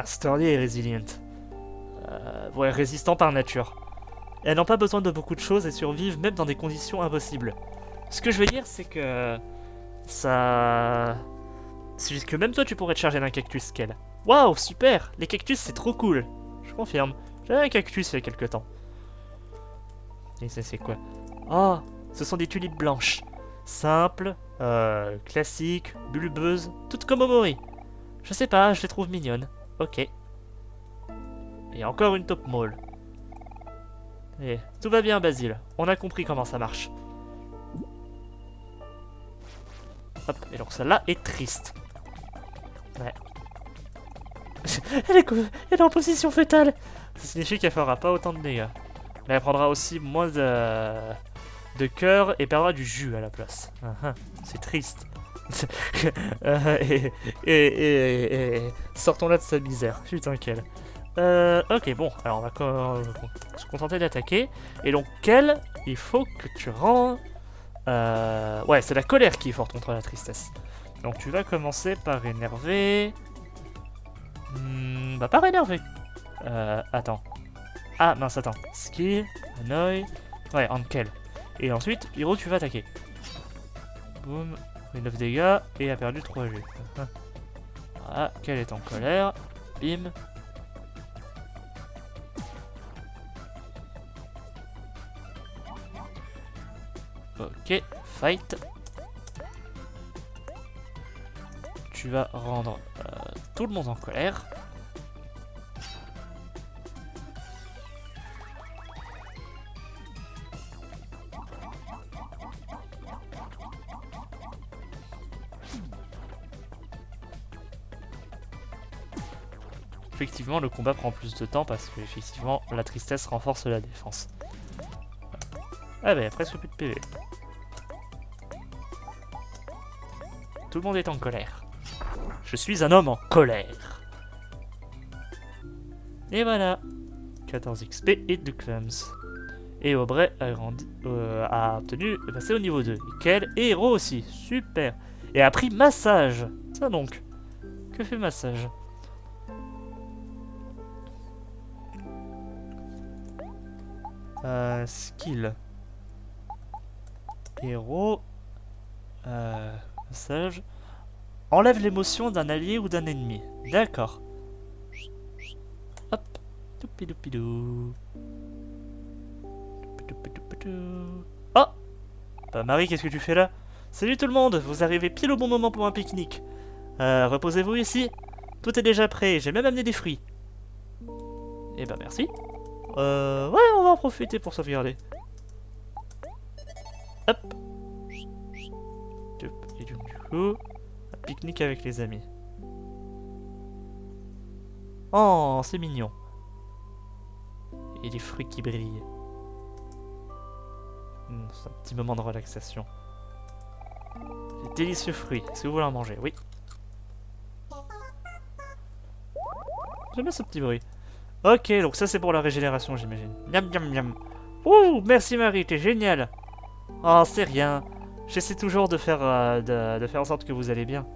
sturdy et resilient. Ouais, résistants par nature. Elles n'ont pas besoin de beaucoup de choses et survivent même dans des conditions impossibles. Ce que je veux dire, c'est que... Ça... C'est juste que même toi, tu pourrais te charger d'un cactus, Kel. Waouh, super! Les cactus, c'est trop cool. Je confirme. J'avais un cactus il y a quelque temps. Et ça, c'est quoi? Oh, ce sont des tulipes blanches. Simples, classiques, bulbeuses, toutes comme Omori. Je sais pas, je les trouve mignonnes. Ok. Et encore une top mole. Et tout va bien, Basile. On a compris comment ça marche. Hop, et donc celle-là est triste. Ouais. elle est en position fétale. Ça signifie qu'elle fera pas autant de dégâts. Mais elle prendra aussi moins de cœur et perdra du jus à la place. C'est triste. Et sortons-la de sa misère. Putain, quelle. Ok, bon, alors on va se contenter d'attaquer. Et donc, quelle il faut que tu rends. Ouais, c'est la colère qui est forte contre la tristesse. Donc, tu vas commencer par énerver. Bah, par énerver. Attends. Ah, mince, attends. Skill, annoy. Ouais, Ankel. Et ensuite, Hiro, tu vas attaquer. Boum. 9 dégâts et a perdu 3 G. Voilà, qu'elle est en colère. Bim. Ok, fight. Tu vas rendre tout le monde en colère. Effectivement, le combat prend plus de temps parce que effectivement, la tristesse renforce la défense. Ah bah, presque plus de PV. Tout le monde est en colère. Je suis un homme en colère. Et voilà. 14 XP et 2 clams. Et Aubrey a obtenu de passer au niveau 2. Et quel héros aussi. Super. Et a pris massage. Ça donc. Que fait massage? Skill. Héros. Massage. Enlève l'émotion d'un allié ou d'un ennemi. D'accord. Hop. Toupidou. Oh. Bah Marie, qu'est-ce que tu fais là? Salut tout le monde, vous arrivez pile au bon moment pour un pique-nique. Reposez-vous ici. Tout est déjà prêt, j'ai même amené des fruits. Eh bah merci. Ouais, on va en profiter pour sauvegarder. Hop. Et du coup, un pique-nique avec les amis. Oh, c'est mignon. Et les fruits qui brillent. C'est un petit moment de relaxation. Des délicieux fruits. Est-ce que vous voulez en manger? Oui. J'aime bien ce petit bruit. Ok, donc ça c'est pour la régénération, j'imagine. Miam miam miam. Ouh, merci Marie, t'es génial. Oh, c'est rien. J'essaie toujours de faire en sorte que vous allez bien.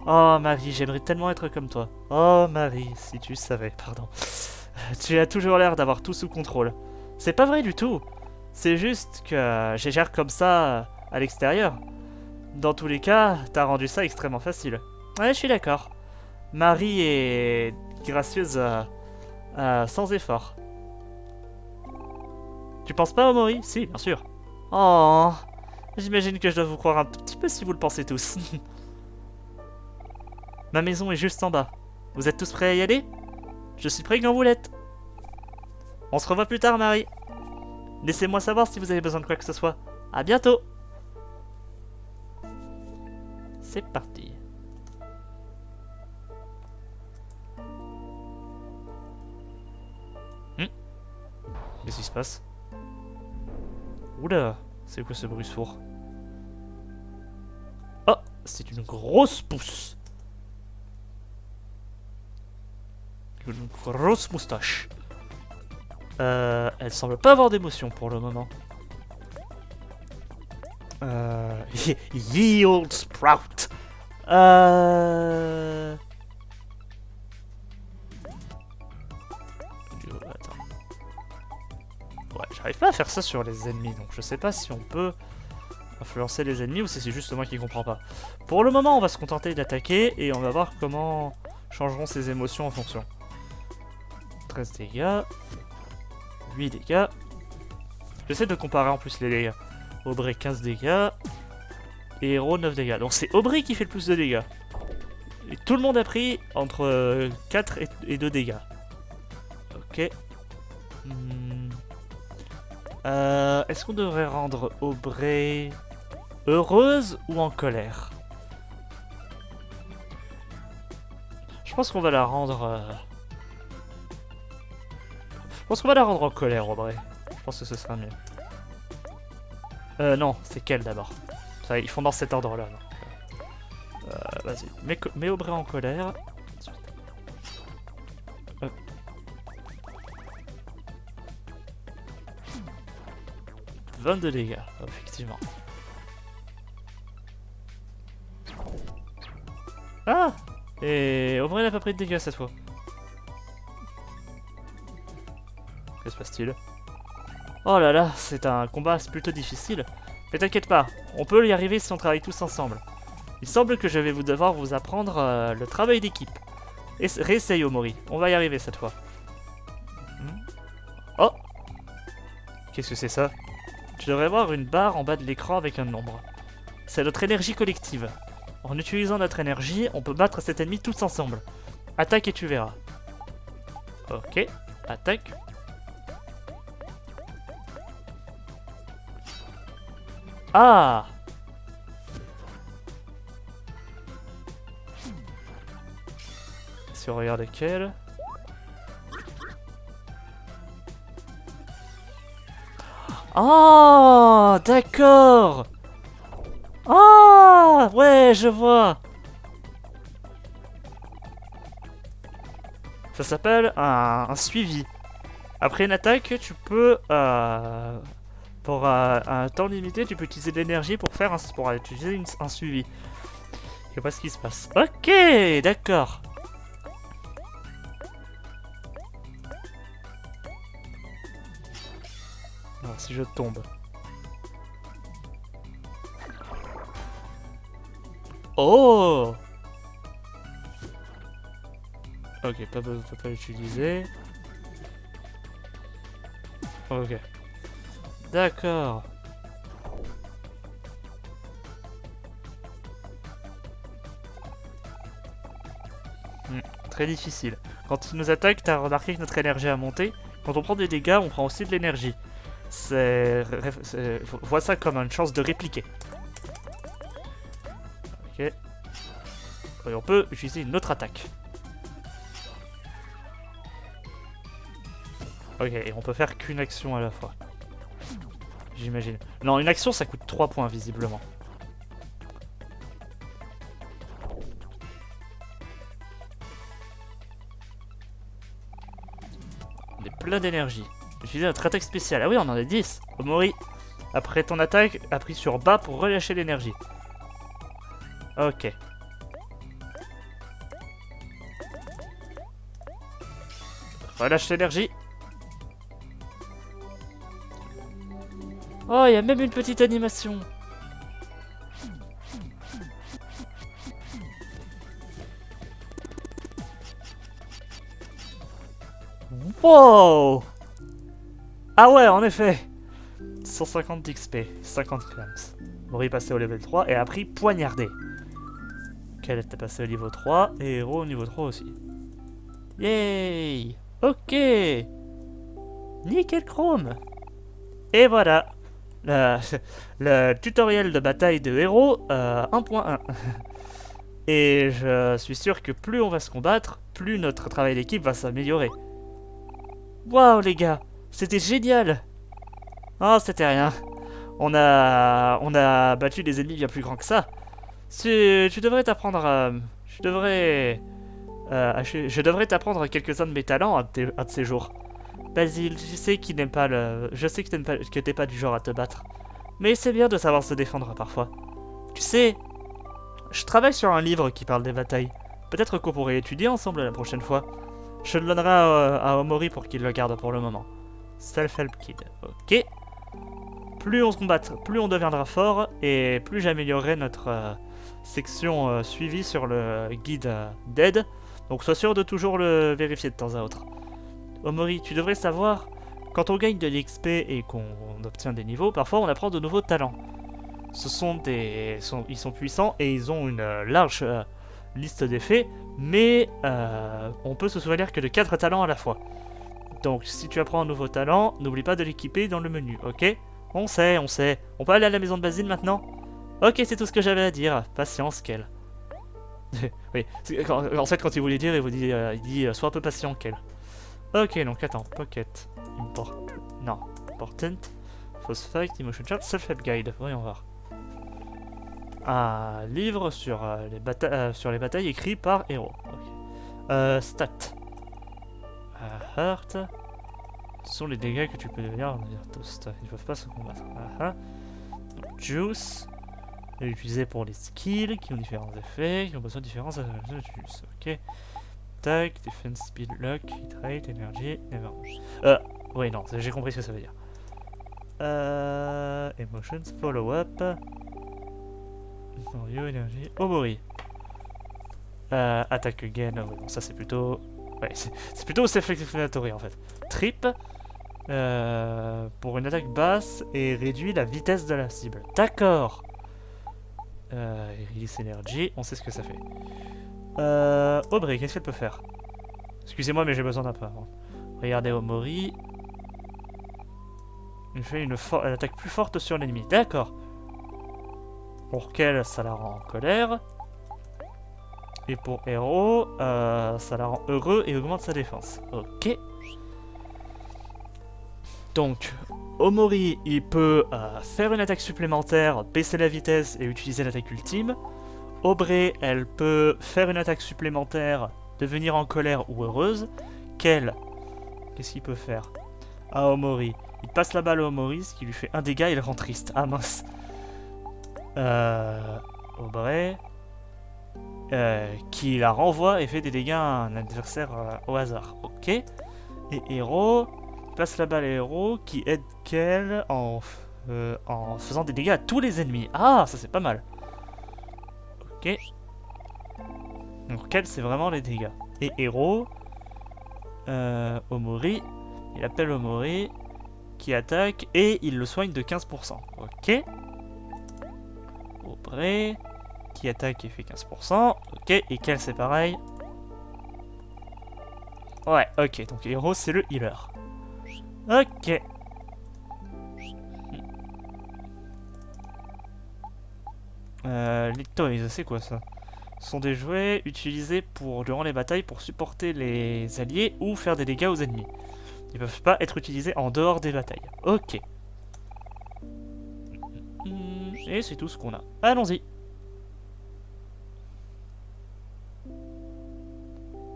Oh Marie, j'aimerais tellement être comme toi. Oh Marie, si tu savais, pardon. Tu as toujours l'air d'avoir tout sous contrôle. C'est pas vrai du tout. C'est juste que je gère comme ça à l'extérieur. Dans tous les cas, t'as rendu ça extrêmement facile. Ouais, je suis d'accord. Marie est gracieuse sans effort. Tu penses pas, Omori? Si, bien sûr. Oh, j'imagine que je dois vous croire un tout petit peu si vous le pensez tous. Ma maison est juste en bas. Vous êtes tous prêts à y aller? Je suis prêt quand vous l'êtes. On se revoit plus tard, Marie. Laissez-moi savoir si vous avez besoin de quoi que ce soit. À bientôt. C'est parti. Qu'est-ce qui se passe? Oula, c'est quoi ce bruit sourd? Oh, c'est une grosse pousse. Une grosse moustache. Elle semble pas avoir d'émotion pour le moment. Yield Sprout. Attends. Ouais, j'arrive pas à faire ça sur les ennemis, donc je sais pas si on peut influencer les ennemis ou si c'est juste moi qui comprends pas. Pour le moment, on va se contenter d'attaquer et on va voir comment changeront ses émotions en fonction. 13 dégâts. 8 dégâts. J'essaie de comparer en plus les dégâts. Aubrey 15 dégâts. Et Hero 9 dégâts. Donc c'est Aubrey qui fait le plus de dégâts. Et tout le monde a pris entre 4 et 2 dégâts. Ok. Est-ce qu'on devrait rendre Aubrey heureuse ou en colère? Je pense qu'on va la rendre... Je pense qu'on va la rendre en colère, Aubrey. Je pense que ce sera mieux. Non, c'est qu'elle d'abord. Ils font dans cet ordre-là. Vas-y, mets Aubrey en colère. 22 dégâts, effectivement. Ah! Et Aubrey n'a pas pris de dégâts cette fois. Que se passe-t-il? Oh là là, c'est un combat plutôt difficile. Mais t'inquiète pas, on peut y arriver si on travaille tous ensemble. Il semble que je vais devoir vous apprendre le travail d'équipe. Réessaye Omori, on va y arriver cette fois. Oh! Qu'est-ce que c'est ça? Tu devrais voir une barre en bas de l'écran avec un nombre. C'est notre énergie collective. En utilisant notre énergie, on peut battre cet ennemi tous ensemble. Attaque et tu verras. Ok, attaque. Ah! Si on regarde lequel... Oh, d'accord. Ah, ouais, je vois. Ça s'appelle un suivi. Après une attaque, tu peux... pour un temps limité, tu peux utiliser de l'énergie pour utiliser un suivi. Je sais pas ce qui se passe. Ok, d'accord. Alors, si je tombe. Oh! Ok, pas l'utiliser. Ok. D'accord. Très difficile. Quand il nous attaque, t'as remarqué que notre énergie a monté. Quand on prend des dégâts, on prend aussi de l'énergie. Vois ça comme une chance de répliquer. Ok. Et on peut utiliser une autre attaque. Ok, et on peut faire qu'une action à la fois. J'imagine. Non, une action ça coûte 3 points visiblement. On est plein d'énergie. Utiliser notre attaque spéciale. Ah oui, on en a 10. Omori, après ton attaque, appuie sur bas pour relâcher l'énergie. Ok. Relâche l'énergie. Oh, il y a même une petite animation. Wow! Ah ouais, en effet. 150 d'XP, 50 clams. Mori est passé au level 3 et a appris poignarder. Quel était passé au niveau 3 et Hero au niveau 3 aussi. Yay! Ok! Nickel chrome! Et voilà! Le tutoriel de bataille de Hero 1.1. Et je suis sûr que plus on va se combattre, plus notre travail d'équipe va s'améliorer. Waouh les gars! C'était génial. Oh, c'était rien. On a battu des ennemis bien plus grands que ça. Tu devrais t'apprendre à... je devrais t'apprendre quelques-uns de mes talents un de ces jours. Basile, je sais qu'il n'aime pas le... Je sais que t'es pas du genre à te battre. Mais c'est bien de savoir se défendre parfois. Tu sais, je travaille sur un livre qui parle des batailles. Peut-être qu'on pourrait étudier ensemble la prochaine fois. Je le donnerai à Omori pour qu'il le garde pour le moment. Self-help kid. Ok. Plus on se combattra, plus on deviendra fort et plus j'améliorerai notre section suivie sur le guide d'aide. Donc sois sûr de toujours le vérifier de temps à autre. Omori, tu devrais savoir, quand on gagne de l'XP et qu'on obtient des niveaux, parfois on apprend de nouveaux talents. Ils sont puissants et ils ont une large liste d'effets, mais on peut se souvenir que de 4 talents à la fois. Donc si tu apprends un nouveau talent, n'oublie pas de l'équiper dans le menu, ok? On sait. On peut aller à la maison de Basile maintenant? Ok, c'est tout ce que j'avais à dire. Patience, Kel. Oui, en fait, quand il voulait dire, il dit sois un peu patient, Kel. Ok, donc attends, Pocket, non, Important, Phosphite, Emotion Chart, Self-Help Guide, voyons voir. Un livre sur les batailles écrit par héros. Okay. Stats. Heart. Ce sont les dégâts que tu peux devenir toast. Ils ne peuvent pas se combattre. Juice. Utilisé pour les skills qui ont différents effets, qui ont besoin de différents juice. Ok. Attack, defense, speed, luck, hit rate, energy, never. Oui, non, j'ai compris ce que ça veut dire. Emotions, follow-up. Mario, energy, Omori. Attack again, bon, ça c'est plutôt... Ouais, c'est plutôt self-explanatory en fait. Trip. Pour une attaque basse et réduit la vitesse de la cible. D'accord. Release energy, on sait ce que ça fait. Aubrey, qu'est-ce qu'elle peut faire? Excusez-moi, mais j'ai besoin d'un peu avant. Regardez Omori. Il fait une attaque plus forte sur l'ennemi. D'accord. Pour qu'elle, ça la rend en colère. Et pour Hero, ça la rend heureux et augmente sa défense. Ok. Donc, Omori, il peut faire une attaque supplémentaire, baisser la vitesse et utiliser l'attaque ultime. Aubrey, elle peut faire une attaque supplémentaire, devenir en colère ou heureuse. Kel, qu'est-ce qu'il peut faire? Ah, Omori. Il passe la balle à Omori, ce qui lui fait un dégât et il rend triste. Ah mince. Aubrey, qui la renvoie et fait des dégâts à un adversaire au hasard. Ok. Et Hero, il passe la balle à Hero, qui aide Kel en faisant des dégâts à tous les ennemis. Ah, ça c'est pas mal. Ok. Donc Kel, c'est vraiment les dégâts. Et Hero, Omori, il appelle Omori, qui attaque, et il le soigne de 15%. Ok. Aubrey, qui attaque et fait 15%. Ok, et Kel, c'est pareil. Ouais, ok, donc Hero, c'est le healer. Ok. Les toys, c'est quoi ça? Ce sont des jouets utilisés durant les batailles pour supporter les alliés ou faire des dégâts aux ennemis. Ils peuvent pas être utilisés en dehors des batailles. Ok. Et c'est tout ce qu'on a. Allons-y.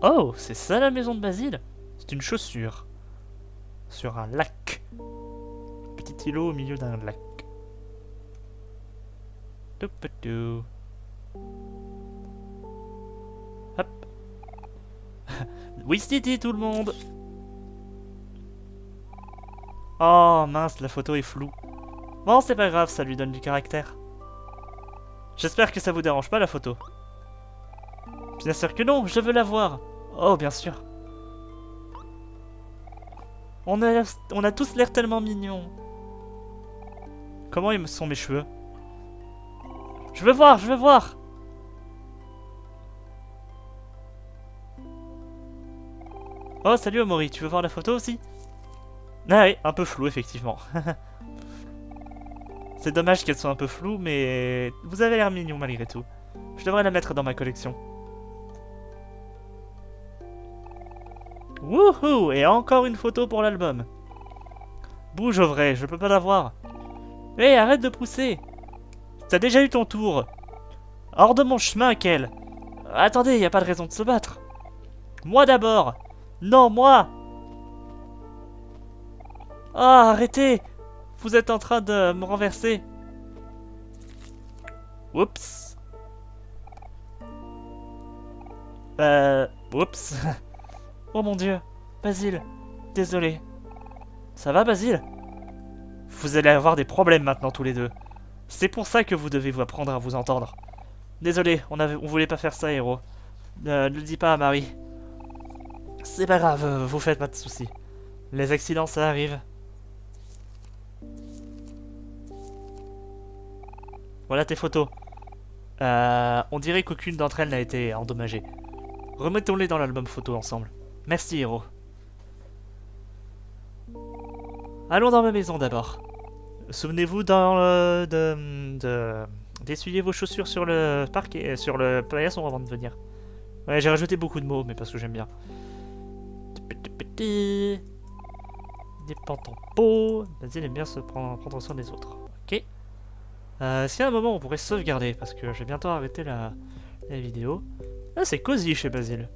Oh, c'est ça la maison de Basile? C'est une chaussure. Sur un lac. Petit îlot au milieu d'un lac. Toupatou. Hop. Oui, City, tout le monde. Oh mince, la photo est floue. Bon, c'est pas grave, ça lui donne du caractère. J'espère que ça vous dérange pas la photo. Bien sûr que non, je veux la voir. Oh, bien sûr. On a tous l'air tellement mignons. Comment sont mes cheveux? Je veux voir, je veux voir. Oh, salut Omori, tu veux voir la photo aussi? Ah oui, un peu flou, effectivement. C'est dommage qu'elle soit un peu floue, mais vous avez l'air mignon malgré tout. Je devrais la mettre dans ma collection. Wouhou! Et encore une photo pour l'album. Bouge au vrai, je peux pas l'avoir. Hé, arrête de pousser. T'as déjà eu ton tour. Hors de mon chemin, Kel. Attendez, y a pas de raison de se battre. Moi d'abord. Non, moi. Ah, arrêtez. Vous êtes en train de me renverser. Oups. Oups. Oh mon dieu. Basile. Désolé. Ça va, Basile? Vous allez avoir des problèmes maintenant tous les deux. C'est pour ça que vous devez vous apprendre à vous entendre. Désolé, on voulait pas faire ça, héros. Ne le dis pas à Marie. C'est pas grave, vous faites pas de soucis. Les accidents, ça arrive. Voilà tes photos. On dirait qu'aucune d'entre elles n'a été endommagée. Remettons-les dans l'album photo ensemble. Merci, héros. Allons dans ma maison d'abord. Souvenez-vous d'essuyer vos chaussures sur le parquet, sur le paillasson avant de venir. Ouais, j'ai rajouté beaucoup de mots, mais parce que j'aime bien. Des pentes en peau. Vas-y, il aime bien se prendre soin des autres. Ok. S'il y a un moment où on pourrait sauvegarder, parce que je vais bientôt arrêter la vidéo. Ah, c'est cosy chez Basile.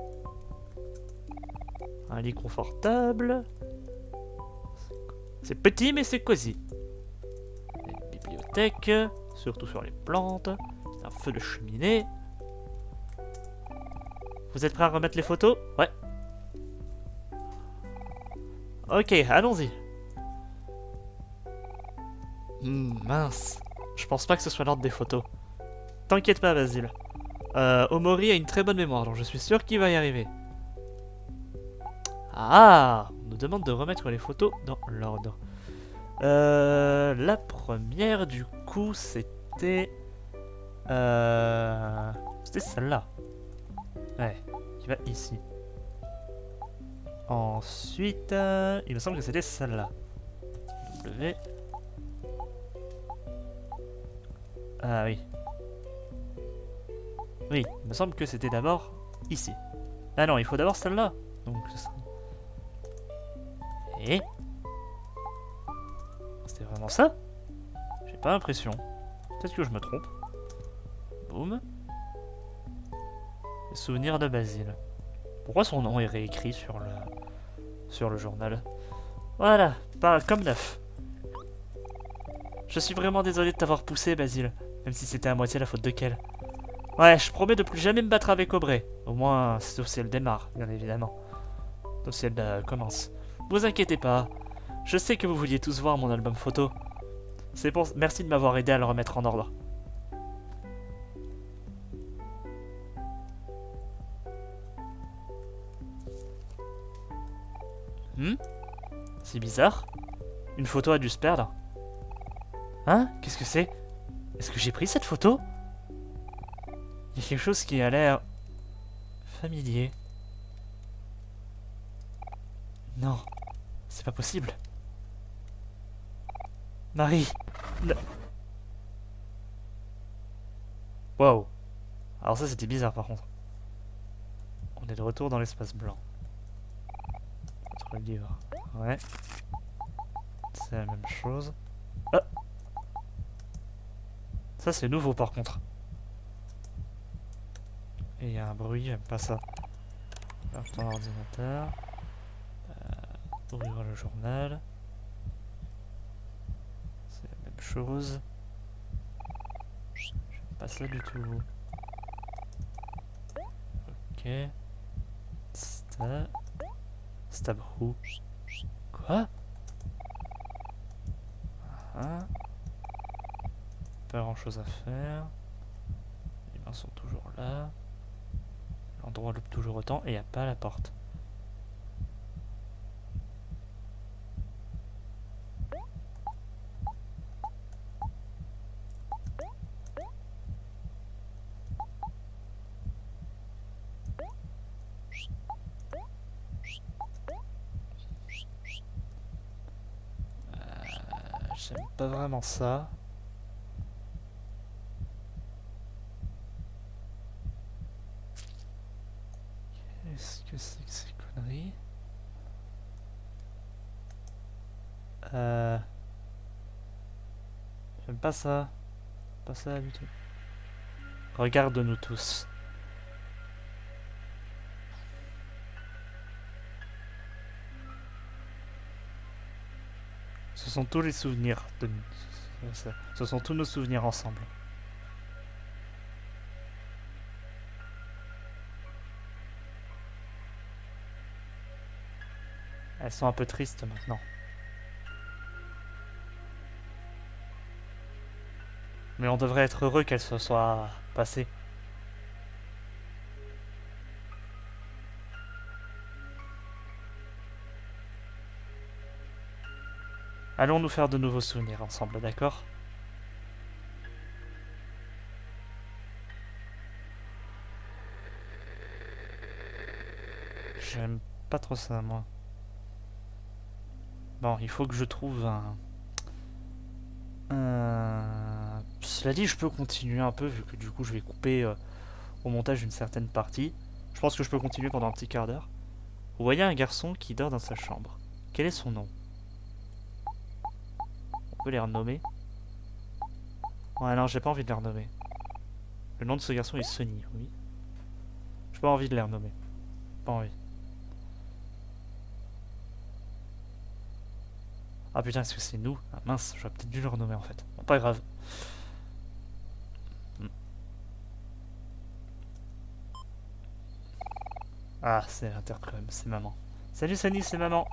Un lit confortable. C'est petit, mais c'est cosy. Une bibliothèque, surtout sur les plantes. Un feu de cheminée. Vous êtes prêts à remettre les photos? Ouais. Ok, allons-y. Mince. Je pense pas que ce soit l'ordre des photos. T'inquiète pas, Basile. Omori a une très bonne mémoire, donc je suis sûr qu'il va y arriver. Ah, on nous demande de remettre les photos dans l'ordre. La première, du coup, c'était... C'était celle-là. Ouais, qui va ici. Ensuite, il me semble que c'était celle-là. W. Ah oui. Oui, il me semble que c'était d'abord ici. Ah non, il faut d'abord celle-là. Donc ce sera... Et... C'était vraiment ça? J'ai pas l'impression. Peut-être que je me trompe. Boum. Souvenir de Basile. Pourquoi son nom est réécrit sur le journal? Voilà, pas comme neuf. Je suis vraiment désolé de t'avoir poussé, Basile. Même si c'était à moitié la faute de Kel. Ouais, je promets de plus jamais me battre avec Aubrey. Au moins, sauf si elle démarre, bien évidemment. Sauf si elle commence. Vous inquiétez pas. Je sais que vous vouliez tous voir mon album photo. Merci de m'avoir aidé à le remettre en ordre. C'est bizarre. Une photo a dû se perdre. Hein? Qu'est-ce que c'est? Est-ce que j'ai pris cette photo? Il y a quelque chose qui a l'air... familier. Non. C'est pas possible. Marie. Wow. Alors ça c'était bizarre par contre. On est de retour dans l'espace blanc. Autre livre. Ouais. C'est la même chose. Ah. Ça c'est nouveau par contre. Et il y a un bruit, j'aime pas ça. Ferme ton ordinateur. Ouvrir le journal. C'est la même chose. J'aime pas ça du tout. Ok. Stab who? Quoi? Pas grand chose à faire. Les mains sont toujours là. L'endroit loupe toujours autant et il n'y a pas la porte. J'aime pas vraiment ça. Qu'est-ce que c'est que ces conneries? J'aime pas ça. Pas ça du tout. Regarde-nous tous. Ce sont tous les souvenirs de nous. Ce sont tous nos souvenirs ensemble. Elles sont un peu tristes maintenant. Mais on devrait être heureux qu'elles se soient passées. Allons nous faire de nouveaux souvenirs ensemble, d'accord? J'aime pas trop ça, moi. Bon, il faut que je trouve un... Cela dit, je peux continuer un peu, vu que du coup je vais couper au montage une certaine partie. Je pense que je peux continuer pendant un petit quart d'heure. Vous voyez un garçon qui dort dans sa chambre. Quel est son nom? On peut les renommer. Ouais, non, j'ai pas envie de les renommer. Le nom de ce garçon est Sonny, oui. J'ai pas envie de les renommer. Pas envie. Ah putain, est-ce que c'est nous? Ah mince, j'aurais peut-être dû le renommer en fait. Bon, pas grave. Ah, c'est l'intercom, c'est maman. Salut Sonny, c'est maman.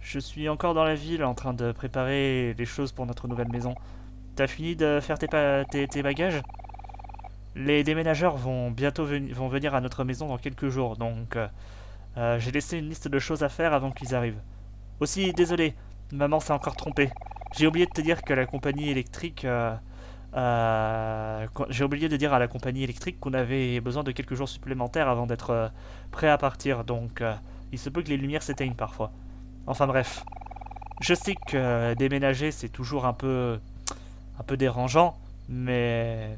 Je suis encore dans la ville en train de préparer les choses pour notre nouvelle maison. T'as fini de faire tes bagages? Les déménageurs vont bientôt vont venir à notre maison dans quelques jours, donc j'ai laissé une liste de choses à faire avant qu'ils arrivent. Aussi, désolé, maman s'est encore trompée. J'ai oublié de te dire que la compagnie électrique... j'ai oublié de dire à la compagnie électrique qu'on avait besoin de quelques jours supplémentaires avant d'être prêt à partir, donc il se peut que les lumières s'éteignent parfois. Enfin bref, je sais que déménager c'est toujours un peu dérangeant, mais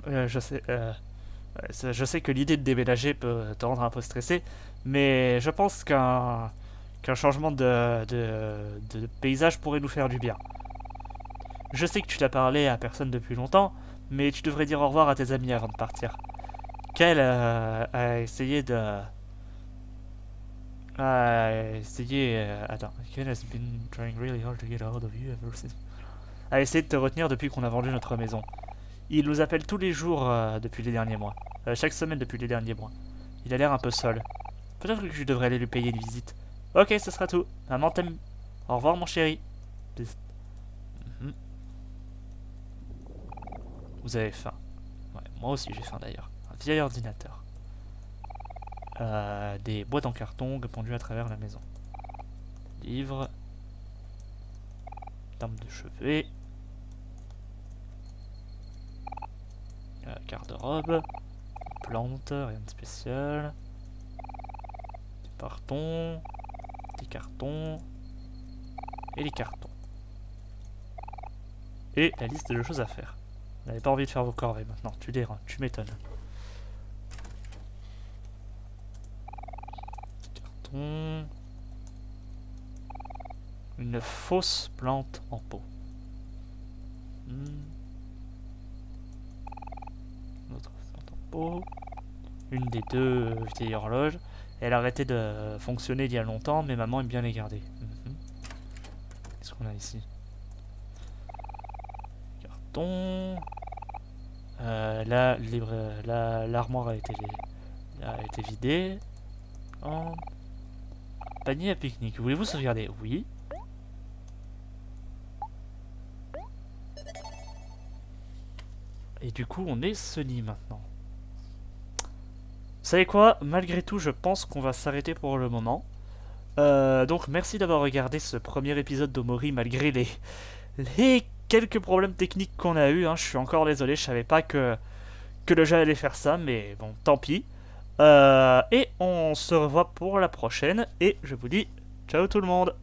je sais que l'idée de déménager peut te rendre un peu stressé, mais je pense qu'un changement de paysage pourrait nous faire du bien. Je sais que tu n'as parlé à personne depuis longtemps, mais tu devrais dire au revoir à tes amis avant de partir. Kel a essayé de... Attends. Kel has been trying really hard to get a hold of you ever since... A essayé de te retenir depuis qu'on a vendu notre maison. Il nous appelle tous les jours depuis les derniers mois. Chaque semaine depuis les derniers mois. Il a l'air un peu seul. Peut-être que je devrais aller lui payer une visite. Ok, ce sera tout. Maman t'aime. Au revoir mon chéri. Mhm. Vous avez faim. Ouais, moi aussi j'ai faim d'ailleurs. Un vieil ordinateur. Des boîtes en carton pendues à travers la maison. Livres. Armes de chevet. Garde-robe. Plantes, rien de spécial. Des cartons. Des cartons. Et les cartons. Et la liste de choses à faire. Vous n'avez pas envie de faire vos corvées maintenant, tu m'étonnes. Carton. Une fausse plante en pot. Une autre plante en pot. Une des deux vieilles horloges. Elle a arrêté de fonctionner il y a longtemps, mais maman aime bien les garder. Qu'est-ce qu'on a ici? Carton. Là, l'armoire a été vidée. Oh. Panier à pique-nique. Voulez-vous sauvegarder? Oui. Et du coup, on est Sonny maintenant. Vous savez quoi? Malgré tout, je pense qu'on va s'arrêter pour le moment. Donc, merci d'avoir regardé ce premier épisode d'Omori malgré les quelques problèmes techniques qu'on a eu. Je suis encore désolé, je savais pas que le jeu allait faire ça, mais bon, tant pis. Et on se revoit pour la prochaine. Et je vous dis ciao tout le monde.